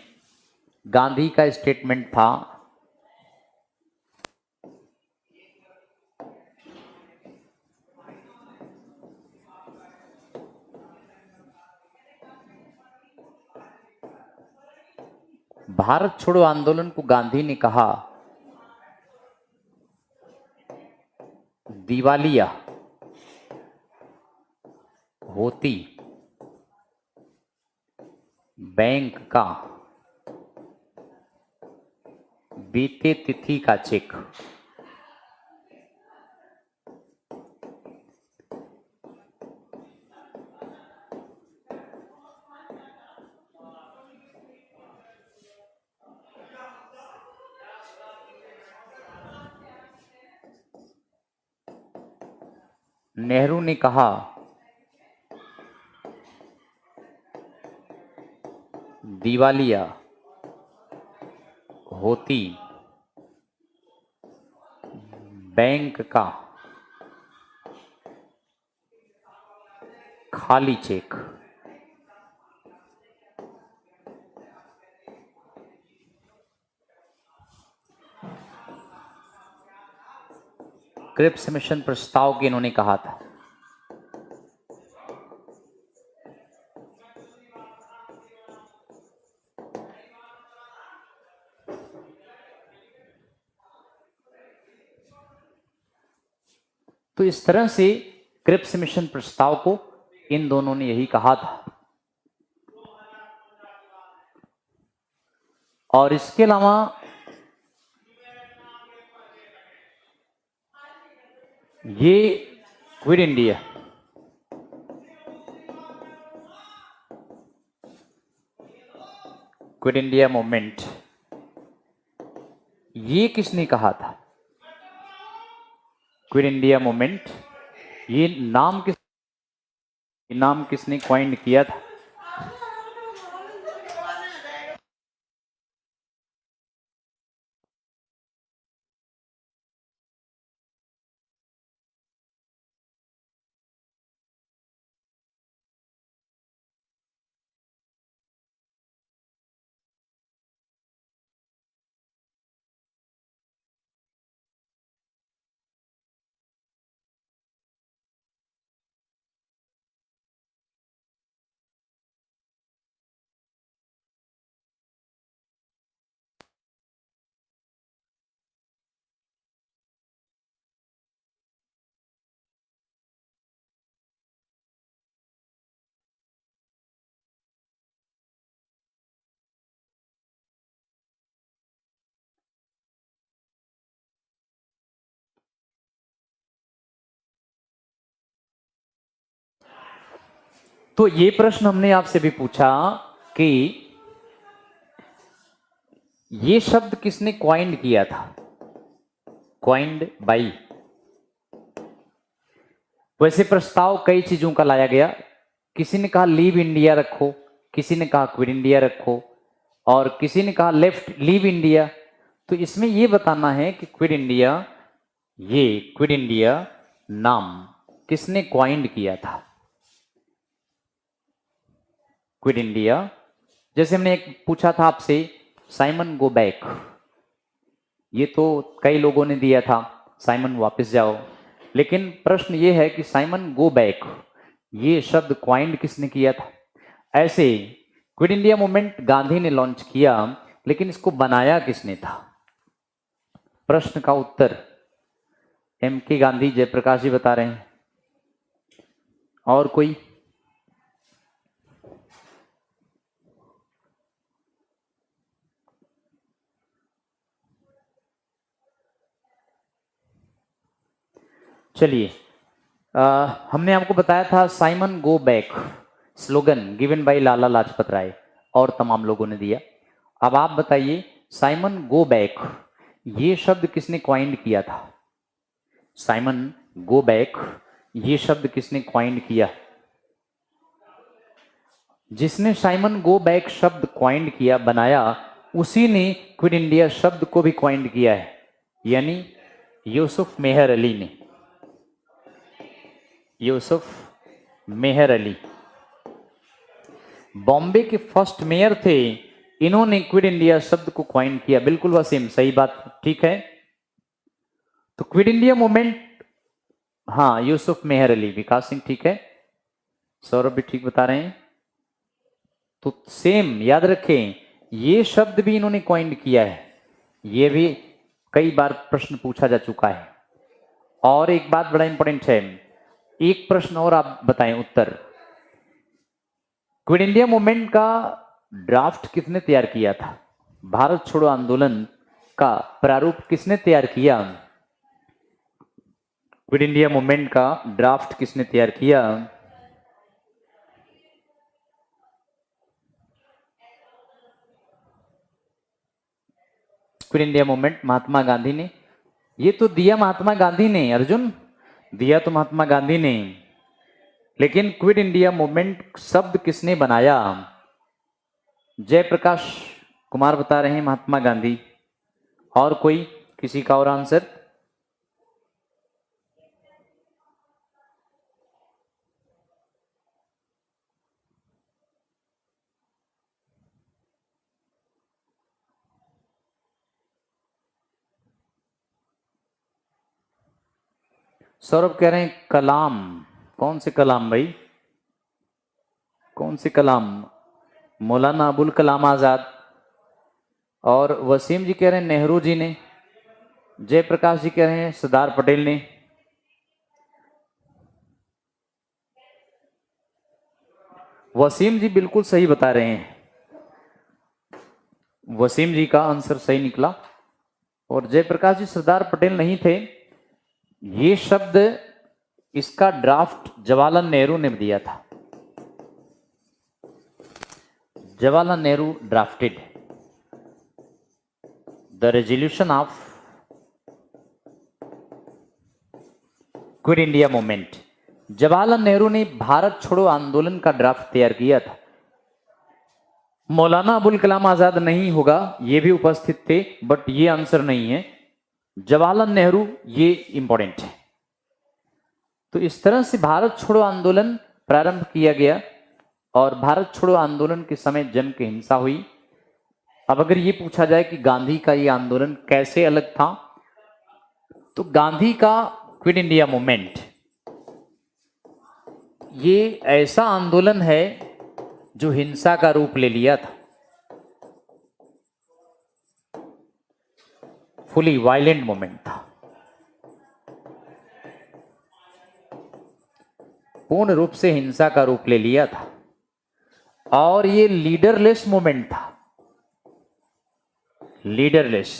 गांधी का स्टेटमेंट था, भारत छोड़ो आंदोलन को गांधी ने कहा, दिवालिया होती बैंक का बीते तिथि का चेक। नेहरू ने कहा, दिवालिया होती बैंक का खाली चेक। क्रिप्स मिशन प्रस्ताव के इन्होंने कहा था। तो इस तरह से क्रिप्स मिशन प्रस्ताव को इन दोनों ने यही कहा था। और इसके अलावा ये quit India, quit India movement, ये किसने कहा था? क्विट इंडिया मूवमेंट, ये नाम किसने कॉइन किया था? तो ये प्रश्न हमने आपसे भी पूछा कि ये शब्द किसने क्वाइंड किया था? Coined by. वैसे प्रस्ताव कई चीजों का लाया गया। किसी ने कहा लीव इंडिया रखो, किसी ने कहा क्विट इंडिया रखो, और किसी ने कहा लेफ्ट लीव इंडिया। तो इसमें यह बताना है कि क्विट इंडिया, ये क्विट इंडिया नाम किसने क्वाइंड किया था? क्विट इंडिया, जैसे हमने एक पूछा था आपसे साइमन गो बैक, ये तो कई लोगों ने दिया था साइमन वापस जाओ, लेकिन प्रश्न ये है कि साइमन गो बैक ये शब्द क्वाइंड किसने किया था? ऐसे क्विट इंडिया मूवमेंट गांधी ने लॉन्च किया, लेकिन इसको बनाया किसने था? प्रश्न का उत्तर एम के गांधी, जयप्रकाश जी बता रहे हैं। और कोई? चलिए, हमने आपको बताया था Simon go back slogan given by Lala Lajpat Rai और तमाम लोगों ने दिया। अब आप बताइए साइमन गो बैक ये शब्द किसने क्वाइंड किया था? साइमन गो बैक ये शब्द किसने क्वाइंड किया? जिसने साइमन गो बैक शब्द क्वाइंड किया, बनाया, उसी ने क्विट इंडिया शब्द को भी क्वाइंड किया है, यानी यूसुफ मेहर अली ने। यूसुफ मेहर अली बॉम्बे के फर्स्ट मेयर थे, इन्होंने क्विट इंडिया शब्द को क्वाइन किया। बिल्कुल वसीम, सही बात, ठीक है। तो क्विट इंडिया मूवमेंट, हाँ यूसुफ मेहर अली, विकास सिंह ठीक है, सौरभ भी ठीक बता रहे हैं। तो सेम याद रखें, ये शब्द भी इन्होंने क्वाइन किया है, ये भी कई बार प्रश्न पूछा जा चुका है। और एक बात बड़ा इंपॉर्टेंट है, एक प्रश्न और आप बताएं उत्तर। क्विट इंडिया मूवमेंट का ड्राफ्ट किसने तैयार किया था? भारत छोड़ो आंदोलन का प्रारूप किसने तैयार किया? क्विट इंडिया मूवमेंट का ड्राफ्ट किसने तैयार किया? Quit India movement Mahatma Gandhi ने। ये तो दिया महात्मा गांधी ने, अर्जुन दिया तो महात्मा गांधी ने, लेकिन क्विट इंडिया मूवमेंट शब्द किसने बनाया? जयप्रकाश कुमार बता रहे हैं महात्मा गांधी। और कोई, किसी का और आंसर? सौरभ कह रहे हैं कलाम। कौन से कलाम भाई, कौन से कलाम? मौलाना अबुल कलाम आजाद। और वसीम जी कह रहे हैं नेहरू जी ने। जयप्रकाश जी कह रहे हैं सरदार पटेल ने। वसीम जी बिल्कुल सही बता रहे हैं, वसीम जी का आंसर सही निकला। और जयप्रकाश जी सरदार पटेल नहीं थे, ये शब्द इसका ड्राफ्ट जवाहरलाल नेहरू ने दिया था। Jawaharlal Nehru drafted the resolution of quit India movement. Jawaharlal Nehru ने भारत छोड़ो आंदोलन का ड्राफ्ट तैयार किया था। मौलाना अबुल कलाम आजाद नहीं होगा, ये भी उपस्थित थे, बट ये आंसर नहीं है। जवाहरलाल नेहरू ये इंपॉर्टेंट है। तो इस तरह से भारत छोड़ो आंदोलन प्रारंभ किया गया और भारत छोड़ो आंदोलन के समय जम के हिंसा हुई। अब अगर ये पूछा जाए कि गांधी का ये आंदोलन कैसे अलग था, तो गांधी का क्विट इंडिया मूवमेंट ये ऐसा आंदोलन है जो हिंसा का रूप ले लिया था, फुली वायलेंट मूवमेंट था, पूर्ण रूप से हिंसा का रूप ले लिया था। और ये लीडरलेस मूवमेंट था, लीडरलेस,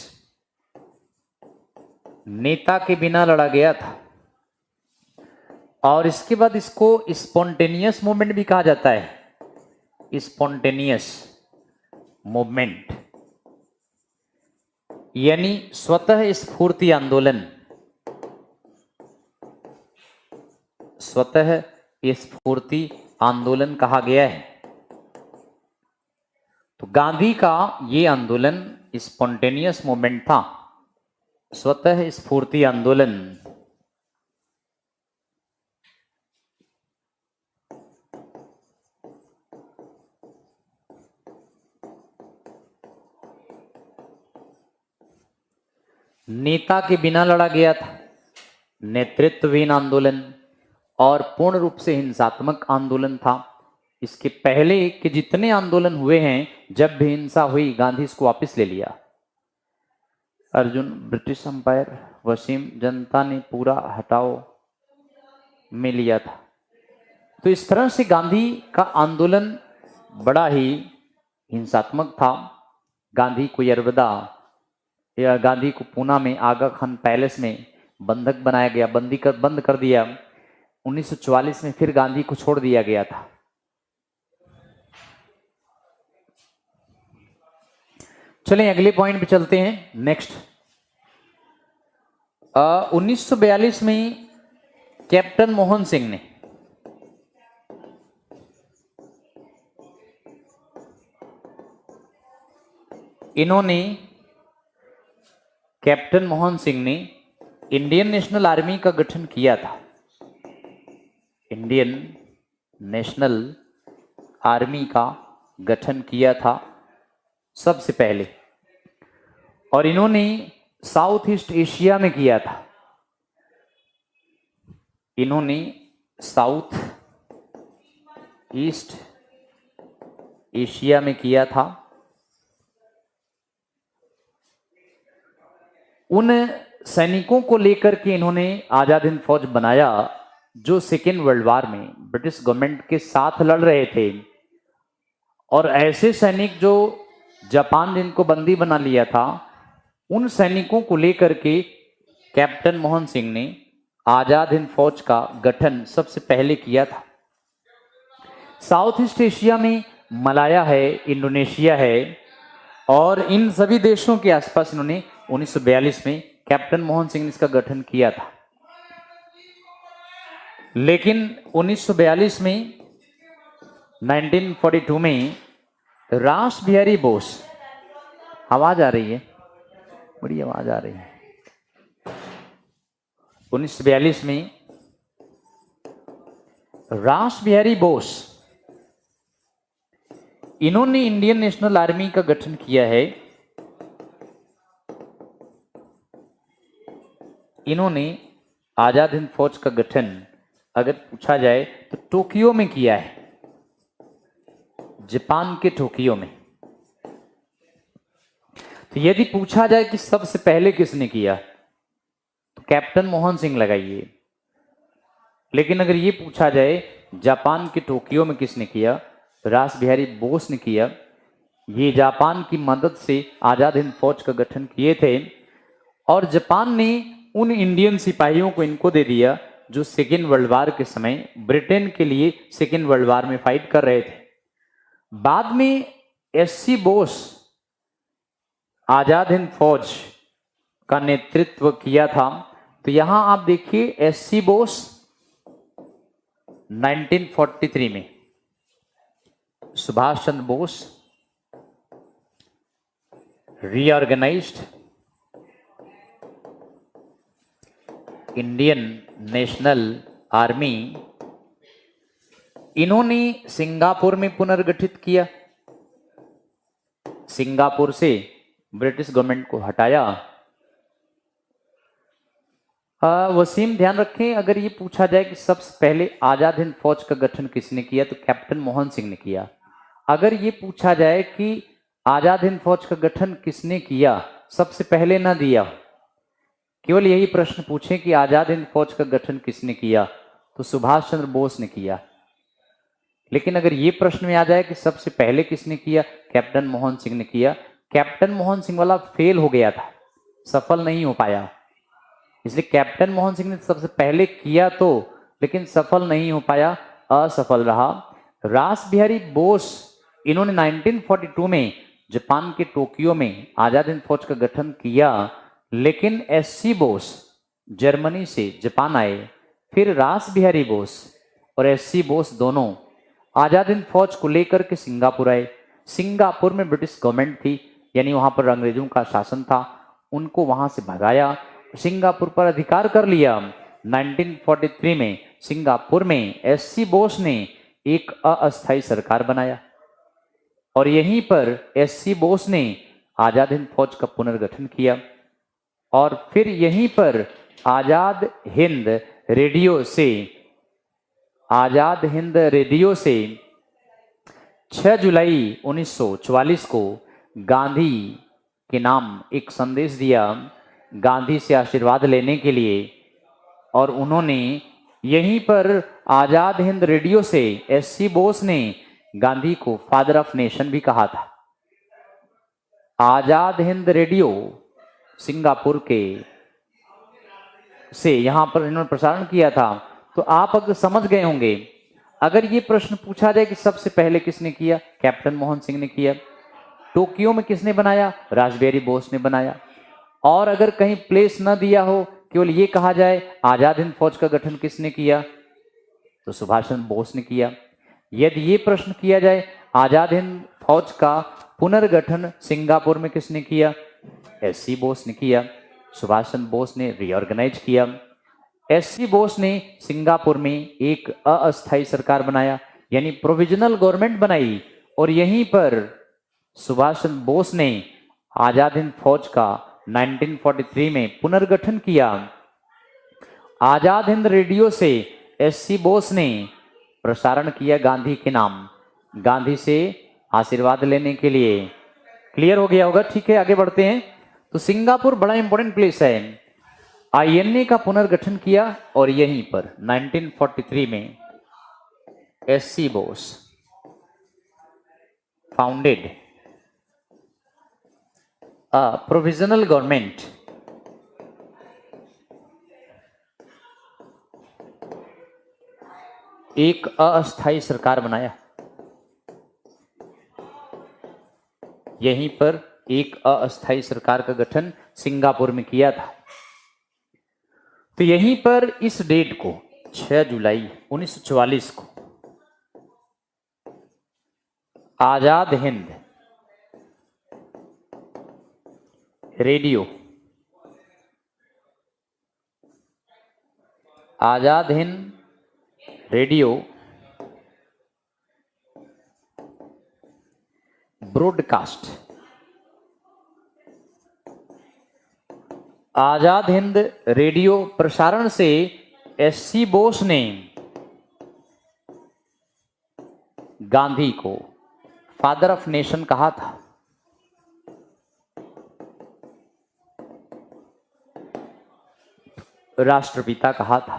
नेता के बिना लड़ा गया था। और इसके बाद इसको स्पॉन्टेनियस मूवमेंट भी कहा जाता है। स्पॉन्टेनियस मूवमेंट यानी स्वतः स्फूर्ति आंदोलन, स्वतः स्फूर्ति आंदोलन कहा गया है। तो गांधी का ये आंदोलन स्पॉन्टेनियस मूवमेंट था, स्वतः स्फूर्ति आंदोलन। नेता के बिना लड़ा गया था, नेतृत्वहीन आंदोलन और पूर्ण रूप से हिंसात्मक आंदोलन था। इसके पहले के जितने आंदोलन हुए हैं, जब भी हिंसा हुई गांधी इसको वापस ले लिया। अर्जुन ब्रिटिश अंपायर, वसीम जनता ने पूरा हटाओ में लिया था। तो इस तरह से गांधी का आंदोलन बड़ा ही हिंसात्मक था। गांधी को यरवदा या गांधी को पूना में आगा खान पैलेस में बंधक बनाया गया, बंद कर दिया। 1944 में फिर गांधी को छोड़ दिया गया था। चलें अगले पॉइंट पे चलते हैं। नेक्स्ट 1942 में कैप्टन मोहन सिंह ने कैप्टन मोहन सिंह ने इंडियन नेशनल आर्मी का गठन किया था। इंडियन नेशनल आर्मी का गठन किया था सबसे पहले, और इन्होंने साउथ ईस्ट एशिया में किया था। इन्होंने साउथ ईस्ट एशिया में किया था। उन सैनिकों को लेकर के इन्होंने आजाद हिंद फौज बनाया जो सेकेंड वर्ल्ड वार में ब्रिटिश गवर्नमेंट के साथ लड़ रहे थे। और ऐसे सैनिक जो जापान जिनको बंदी बना लिया था, उन सैनिकों को लेकर के कैप्टन मोहन सिंह ने आजाद हिंद फौज का गठन सबसे पहले किया था। साउथ ईस्ट एशिया में मलाया है, इंडोनेशिया है, और इन सभी देशों के आसपास इन्होंने 1942 में कैप्टन मोहन सिंह ने इसका गठन किया था। लेकिन 1942 में 1942 में रास बिहारी बोस, आवाज आ रही है, बड़ी आवाज आ रही है। 1942 में रास बिहारी बोस, इन्होंने इंडियन नेशनल आर्मी का गठन किया है। इन्होंने आजाद हिंद फौज का गठन अगर पूछा जाए तो टोक्यो में किया है, जापान के टोक्यो में। तो यदि पूछा जाए कि सबसे पहले किसने किया, तो कैप्टन मोहन सिंह लगाइए। लेकिन अगर ये पूछा जाए जापान के टोक्यो में किसने किया, रास बिहारी बोस ने किया। ये जापान की मदद से आजाद हिंद फौज का गठन किए थे और जापान ने उन इंडियन सिपाहियों को इनको दे दिया जो सेकेंड वर्ल्ड वार के समय ब्रिटेन के लिए सेकेंड वर्ल्ड वार में फाइट कर रहे थे। बाद में एससी बोस आजाद हिंद फौज का नेतृत्व किया था। तो यहां आप देखिए एससी बोस 1943 में, Subhash Chandra Bose रीऑर्गेनाइज्ड Indian national army, इन्होंने सिंगापुर में पुनर्गठित किया। सिंगापुर से ब्रिटिश गवर्नमेंट को हटाया। वसीम ध्यान रखें, अगर ये पूछा जाए कि सबसे पहले आजाद हिंद फौज का गठन किसने किया तो कैप्टन मोहन सिंह ने किया। अगर ये पूछा जाए कि आजाद हिंद फौज का गठन किसने किया सबसे पहले ना दिया, केवल यही प्रश्न पूछे कि आजाद हिंद फौज का गठन किसने किया तो सुभाष चंद्र बोस ने किया। लेकिन अगर ये प्रश्न में आ जाए कि सबसे पहले किसने किया, कैप्टन मोहन सिंह ने किया। कैप्टन मोहन सिंह वाला फेल हो गया था, सफल नहीं हो पाया, इसलिए कैप्टन मोहन सिंह ने सबसे पहले किया तो, लेकिन सफल नहीं हो पाया, असफल रहा। रास बिहारी बोस इन्होंने 1942 में जापान के टोक्यो में आजाद हिंद फौज का गठन किया, लेकिन एससी बोस जर्मनी से जापान आए। फिर रास बिहारी बोस और एससी बोस दोनों आजाद हिंद फौज को लेकर के सिंगापुर आए। सिंगापुर में ब्रिटिश गवर्नमेंट थी, यानी वहां पर अंग्रेजों का शासन था, उनको वहां से भगाया, सिंगापुर पर अधिकार कर लिया। 1943 में सिंगापुर में एससी बोस ने एक अस्थायी सरकार बनाया और यहीं पर एससी बोस ने आजाद हिंद फौज का पुनर्गठन किया और फिर यहीं पर आजाद हिंद रेडियो से 6 जुलाई 1944 को गांधी के नाम एक संदेश दिया, गांधी से आशीर्वाद लेने के लिए। और उन्होंने यहीं पर आजाद हिंद रेडियो से एससी बोस ने गांधी को फादर ऑफ नेशन भी कहा था। आजाद हिंद रेडियो सिंगापुर के से यहां पर इन्होंने प्रसारण किया था। तो आप अगर समझ गए होंगे, अगर ये प्रश्न पूछा जाए कि सबसे पहले किसने किया, कैप्टन मोहन सिंह ने किया। टोक्यो में किसने बनाया, रासबिहारी बोस ने बनाया। और अगर कहीं प्लेस न दिया हो, केवल ये कहा जाए आजाद हिंद फौज का गठन किसने किया तो सुभाष चंद्र बोस ने किया। यदि ये प्रश्न किया जाए आजाद हिंद फौज का पुनर्गठन सिंगापुर में किसने किया, एससी बोस ने किया। सुभाष चंद्र बोस ने रीऑर्गेनाइज किया। एससी बोस ने सिंगापुर में एक अस्थायी सरकार बनाया, यानी प्रोविजनल गवर्नमेंट बनाई, और यहीं पर सुभाष चंद्र बोस ने आजाद हिंद फौज का 1943 में पुनर्गठन किया। आजाद हिंद रेडियो से एससी बोस ने प्रसारण किया गांधी के नाम, गांधी से आशीर्वाद लेने के लिए। क्लियर हो गया होगा, ठीक है, आगे बढ़ते हैं। तो सिंगापुर बड़ा इंपॉर्टेंट प्लेस है। आईएनए का पुनर्गठन किया और यहीं पर 1943 में एससी बोस फाउंडेड अ प्रोविजनल गवर्नमेंट एक अस्थायी सरकार बनाया। यहीं पर एक अस्थायी सरकार का गठन सिंगापुर में किया था। तो यहीं पर इस डेट को 6 जुलाई 1944 को Azad Hind radio, Azad Hind radio broadcast, Azad Hind radio प्रसारण से एससी बोस ने गांधी को फादर ऑफ नेशन कहा था। राष्ट्रपिता कहा था।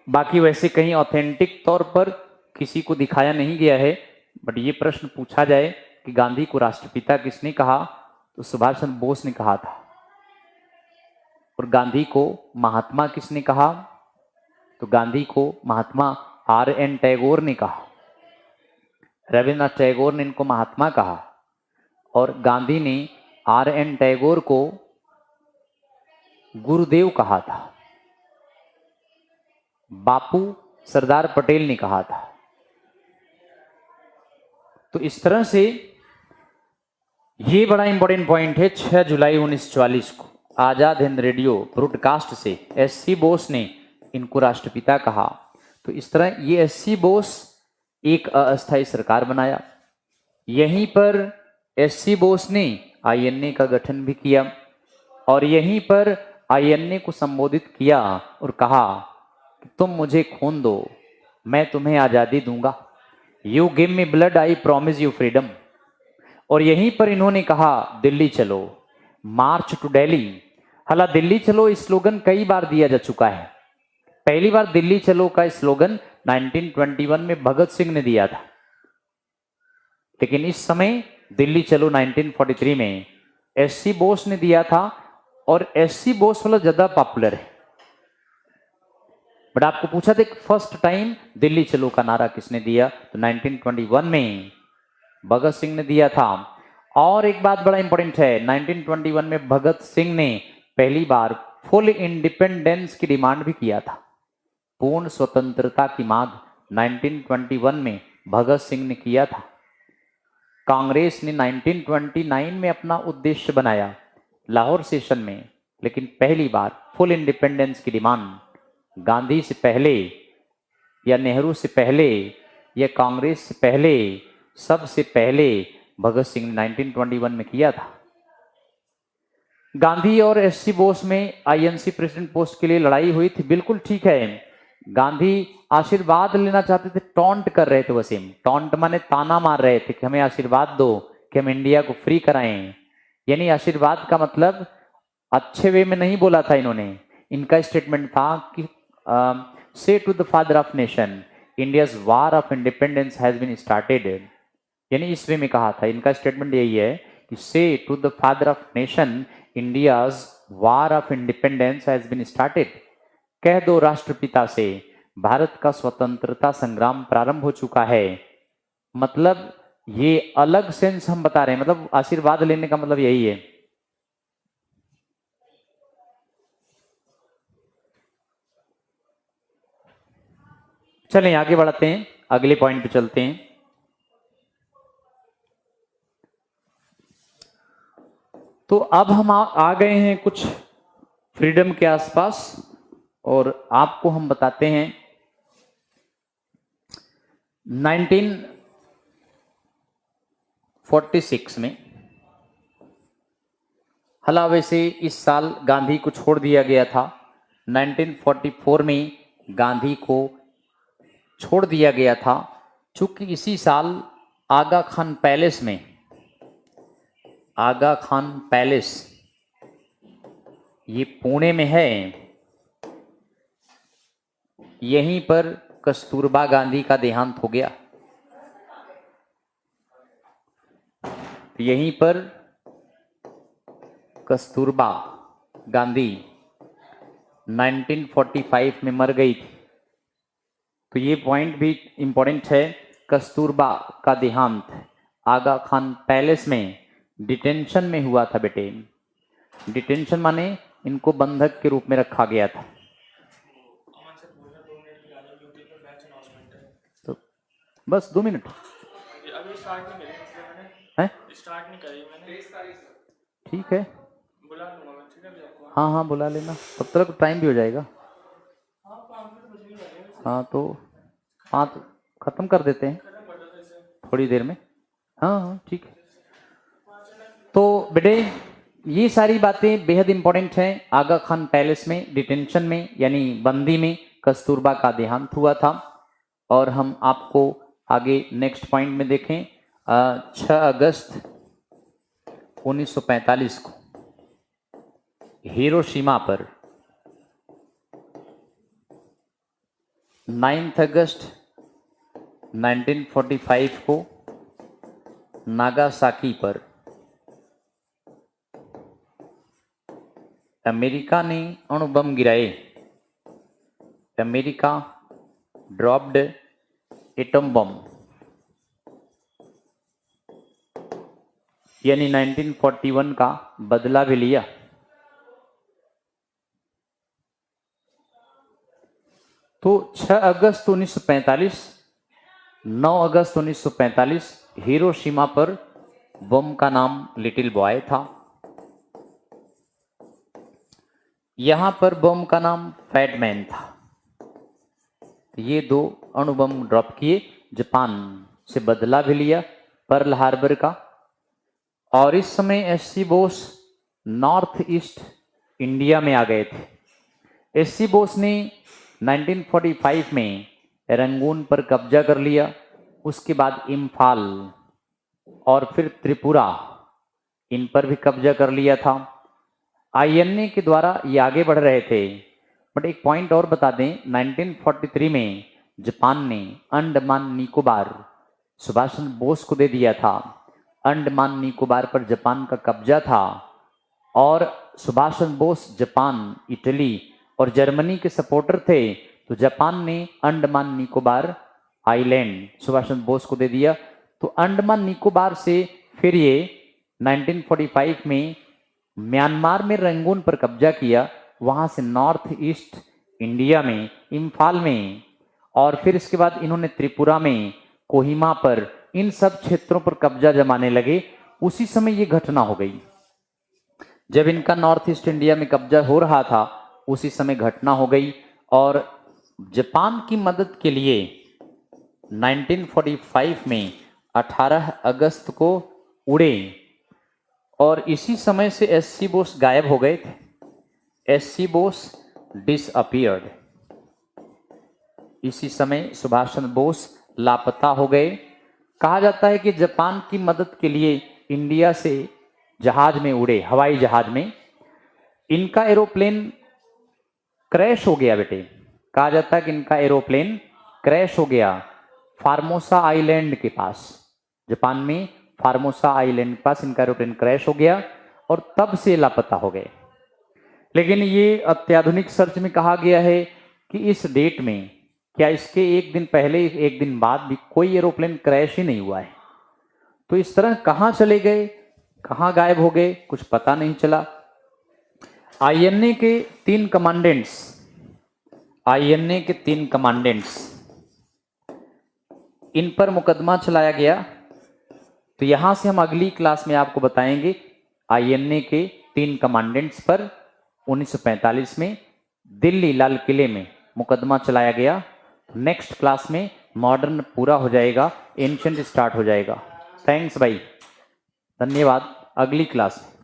बाकी वैसे कहीं ऑथेंटिक तौर पर किसी को दिखाया नहीं गया है, बट ये प्रश्न पूछा जाए कि गांधी को राष्ट्रपिता किसने कहा, तो सुभाष चंद्र बोस ने कहा था। और गांधी को महात्मा किसने कहा, तो गांधी को महात्मा R.N. टैगोर ने कहा। रविन्द्रनाथ टैगोर ने इनको महात्मा कहा और गांधी ने R.N. टैगोर को गुरुदेव कहा था। बापू सरदार पटेल ने कहा था। तो इस तरह से ये बड़ा इंपॉर्टेंट पॉइंट है। 6 जुलाई 1944 को आजाद हिंद रेडियो ब्रॉडकास्ट से S.C. बोस ने इनको राष्ट्रपिता कहा। तो इस तरह ये S.C. बोस एक अस्थायी सरकार बनाया। यहीं पर S.C. बोस ने INA का गठन भी किया और यहीं पर INA को संबोधित किया और कहा कि तुम मुझे खून दो, मैं तुम्हें आजादी दूंगा। You give me blood, I promise you freedom. और यहीं पर इन्होंने कहा दिल्ली चलो, मार्च टू दिल्ली। हालांकि दिल्ली चलो इस स्लोगन कई बार दिया जा चुका है। पहली बार दिल्ली चलो का स्लोगन 1921 में भगत सिंह ने दिया था, लेकिन इस समय दिल्ली चलो 1943 में S.C. बोस ने दिया था और S.C. बोस वाला ज्यादा पॉपुलर है। बट आपको पूछा था फर्स्ट टाइम दिल्ली चलो का नारा किसने दिया, तो 1921 में भगत सिंह ने दिया था। और एक बात बड़ा इंपॉर्टेंट है, 1921 में भगत सिंह ने पहली बार फुल इंडिपेंडेंस की डिमांड भी किया था। पूर्ण स्वतंत्रता की मांग 1921 में भगत सिंह ने किया था। कांग्रेस ने 1929 में अपना उद्देश्य बनाया लाहौर सेशन में, लेकिन पहली बार फुल इंडिपेंडेंस की डिमांड गांधी से पहले या नेहरू से पहले या कांग्रेस से पहले, सबसे पहले भगत सिंह ने 1921 में किया था। गांधी और S.C. बोस में INC प्रेसिडेंट पोस्ट के लिए लड़ाई हुई थी, बिल्कुल ठीक है। गांधी आशीर्वाद लेना चाहते थे, टॉन्ट कर रहे थे वसीम। टॉन्ट माने ताना मार रहे थे कि हमें आशीर्वाद दो कि हम इंडिया को फ्री कराएं। यानी आशीर्वाद का मतलब अच्छे वे में नहीं बोला था इन्होंने। इनका स्टेटमेंट था कि say to the father of nation India's war of independence has been started. यानी इस वे में कहा था। इनका स्टेटमेंट यही है कि say to the father of nation India's war of independence has been started. कह दो राष्ट्रपिता से भारत का स्वतंत्रता संग्राम प्रारंभ हो चुका है। मतलब ये अलग सेंस हम बता रहे हैं, मतलब आशीर्वाद लेने का मतलब यही है। चलें आगे बढ़ते हैं, अगले पॉइंट पे चलते हैं। तो अब हम आ गए हैं कुछ फ्रीडम के आसपास और आपको हम बताते हैं 1946 में। हालांकि वैसे इस साल गांधी को छोड़ दिया गया था। 1944 में गांधी को छोड़ दिया गया था, चूंकि इसी साल आगा खान पैलेस में, आगा खान पैलेस ये पुणे में है, यहीं पर कस्तूरबा गांधी का देहांत हो गया। यहीं पर कस्तूरबा गांधी 1945 में मर गई थी। तो ये पॉइंट भी इंपॉर्टेंट है। कस्तूरबा का देहांत आगा खान पैलेस में डिटेंशन में हुआ था बेटे। डिटेंशन माने इनको बंधक के रूप में रखा गया था। तो बस 2 मिनट है, ठीक है, हाँ हाँ बुला लेना, तब तक टाइम भी हो जाएगा। हाँ तो 5 खत्म कर देते हैं थोड़ी देर में। हाँ हाँ ठीक है। तो बेटे ये सारी बातें बेहद इंपॉर्टेंट हैं। आगा खान पैलेस में डिटेंशन में यानी बंदी में कस्तूरबा का देहांत हुआ था। और हम आपको आगे नेक्स्ट पॉइंट में देखें। 6 अगस्त 1945 को हिरोशिमा पर, 9 अगस्त 1945 को नागासाकी पर अमेरिका ने अणु बम गिराए। अमेरिका ड्रॉप्ड एटम बम, यानी 1941 का बदला भी लिया। तो 6 अगस्त 1945, 9 अगस्त 1945 हिरोशिमा पर बम का नाम लिटिल बॉय था। यहां पर बम का नाम फैटमैन था। ये 2 अणु बम ड्रॉप किए, जापान से बदला भी लिया पर्ल हार्बर का। और इस समय SC Bose north east India में आ गए थे। एससी बोस ने 1945 में रंगून पर कब्जा कर लिया, उसके बाद इम्फाल और फिर त्रिपुरा, इन पर भी कब्जा कर लिया था। आईएनए के द्वारा ये आगे बढ़ रहे थे। बट एक पॉइंट और बता दें, 1943 में जापान ने अंडमान निकोबार सुभाष चंद्र बोस को दे दिया था। अंडमान निकोबार पर जापान का कब्जा था और सुभाष चंद्र बोस जापान, इटली और जर्मनी के सपोर्टर थे। तो जापान ने अंडमान निकोबार आइलैंड सुभाष चंद्र बोस को दे दिया। तो अंडमान निकोबार से फिर ये 1945 में म्यांमार में रंगून पर कब्जा किया, वहां से नॉर्थ ईस्ट इंडिया में इम्फाल में, और फिर इसके बाद इन्होंने त्रिपुरा में कोहिमा पर, इन सब क्षेत्रों पर कब्जा जमाने लगे। उसी समय ये घटना हो गई। जब इनका नॉर्थ ईस्ट इंडिया में कब्जा हो रहा था, उसी समय घटना हो गई। और जापान की मदद के लिए 1945 में 18 अगस्त को उड़े, और इसी समय से एससी बोस गायब हो गए थे। SC Bose disappeared. इसी समय सुभाष चंद्र बोस लापता हो गए। कहा जाता है कि जापान की मदद के लिए इंडिया से जहाज में उड़े, हवाई जहाज में। इनका एरोप्लेन क्रैश हो गया बेटे। कहा जाता है कि इनका एरोप्लेन क्रैश हो गया फार्मोसा आइलैंड के पास। जापान में फार्मोसा आइलैंड के पास इनका एरोप्लेन क्रैश हो गया और तब से लापता हो गए। लेकिन ये अत्याधुनिक सर्च में कहा गया है कि इस डेट में, क्या इसके एक दिन पहले, एक दिन बाद भी कोई एरोप्लेन क्रैश ही नहीं हुआ है। तो इस तरह कहां चले गए, कहां गायब हो गए, कुछ पता नहीं चला। आईएनए के 3 कमांडेंट्स, आईएनए के 3 कमांडेंट्स, इन पर मुकदमा चलाया गया। तो यहां से हम अगली क्लास में आपको बताएंगे आईएनए के 3 कमांडेंट्स पर 1945 में दिल्ली लाल किले में मुकदमा चलाया गया। नेक्स्ट क्लास में मॉडर्न पूरा हो जाएगा, एंशिएंट स्टार्ट हो जाएगा। थैंक्स भाई, धन्यवाद। अगली क्लास में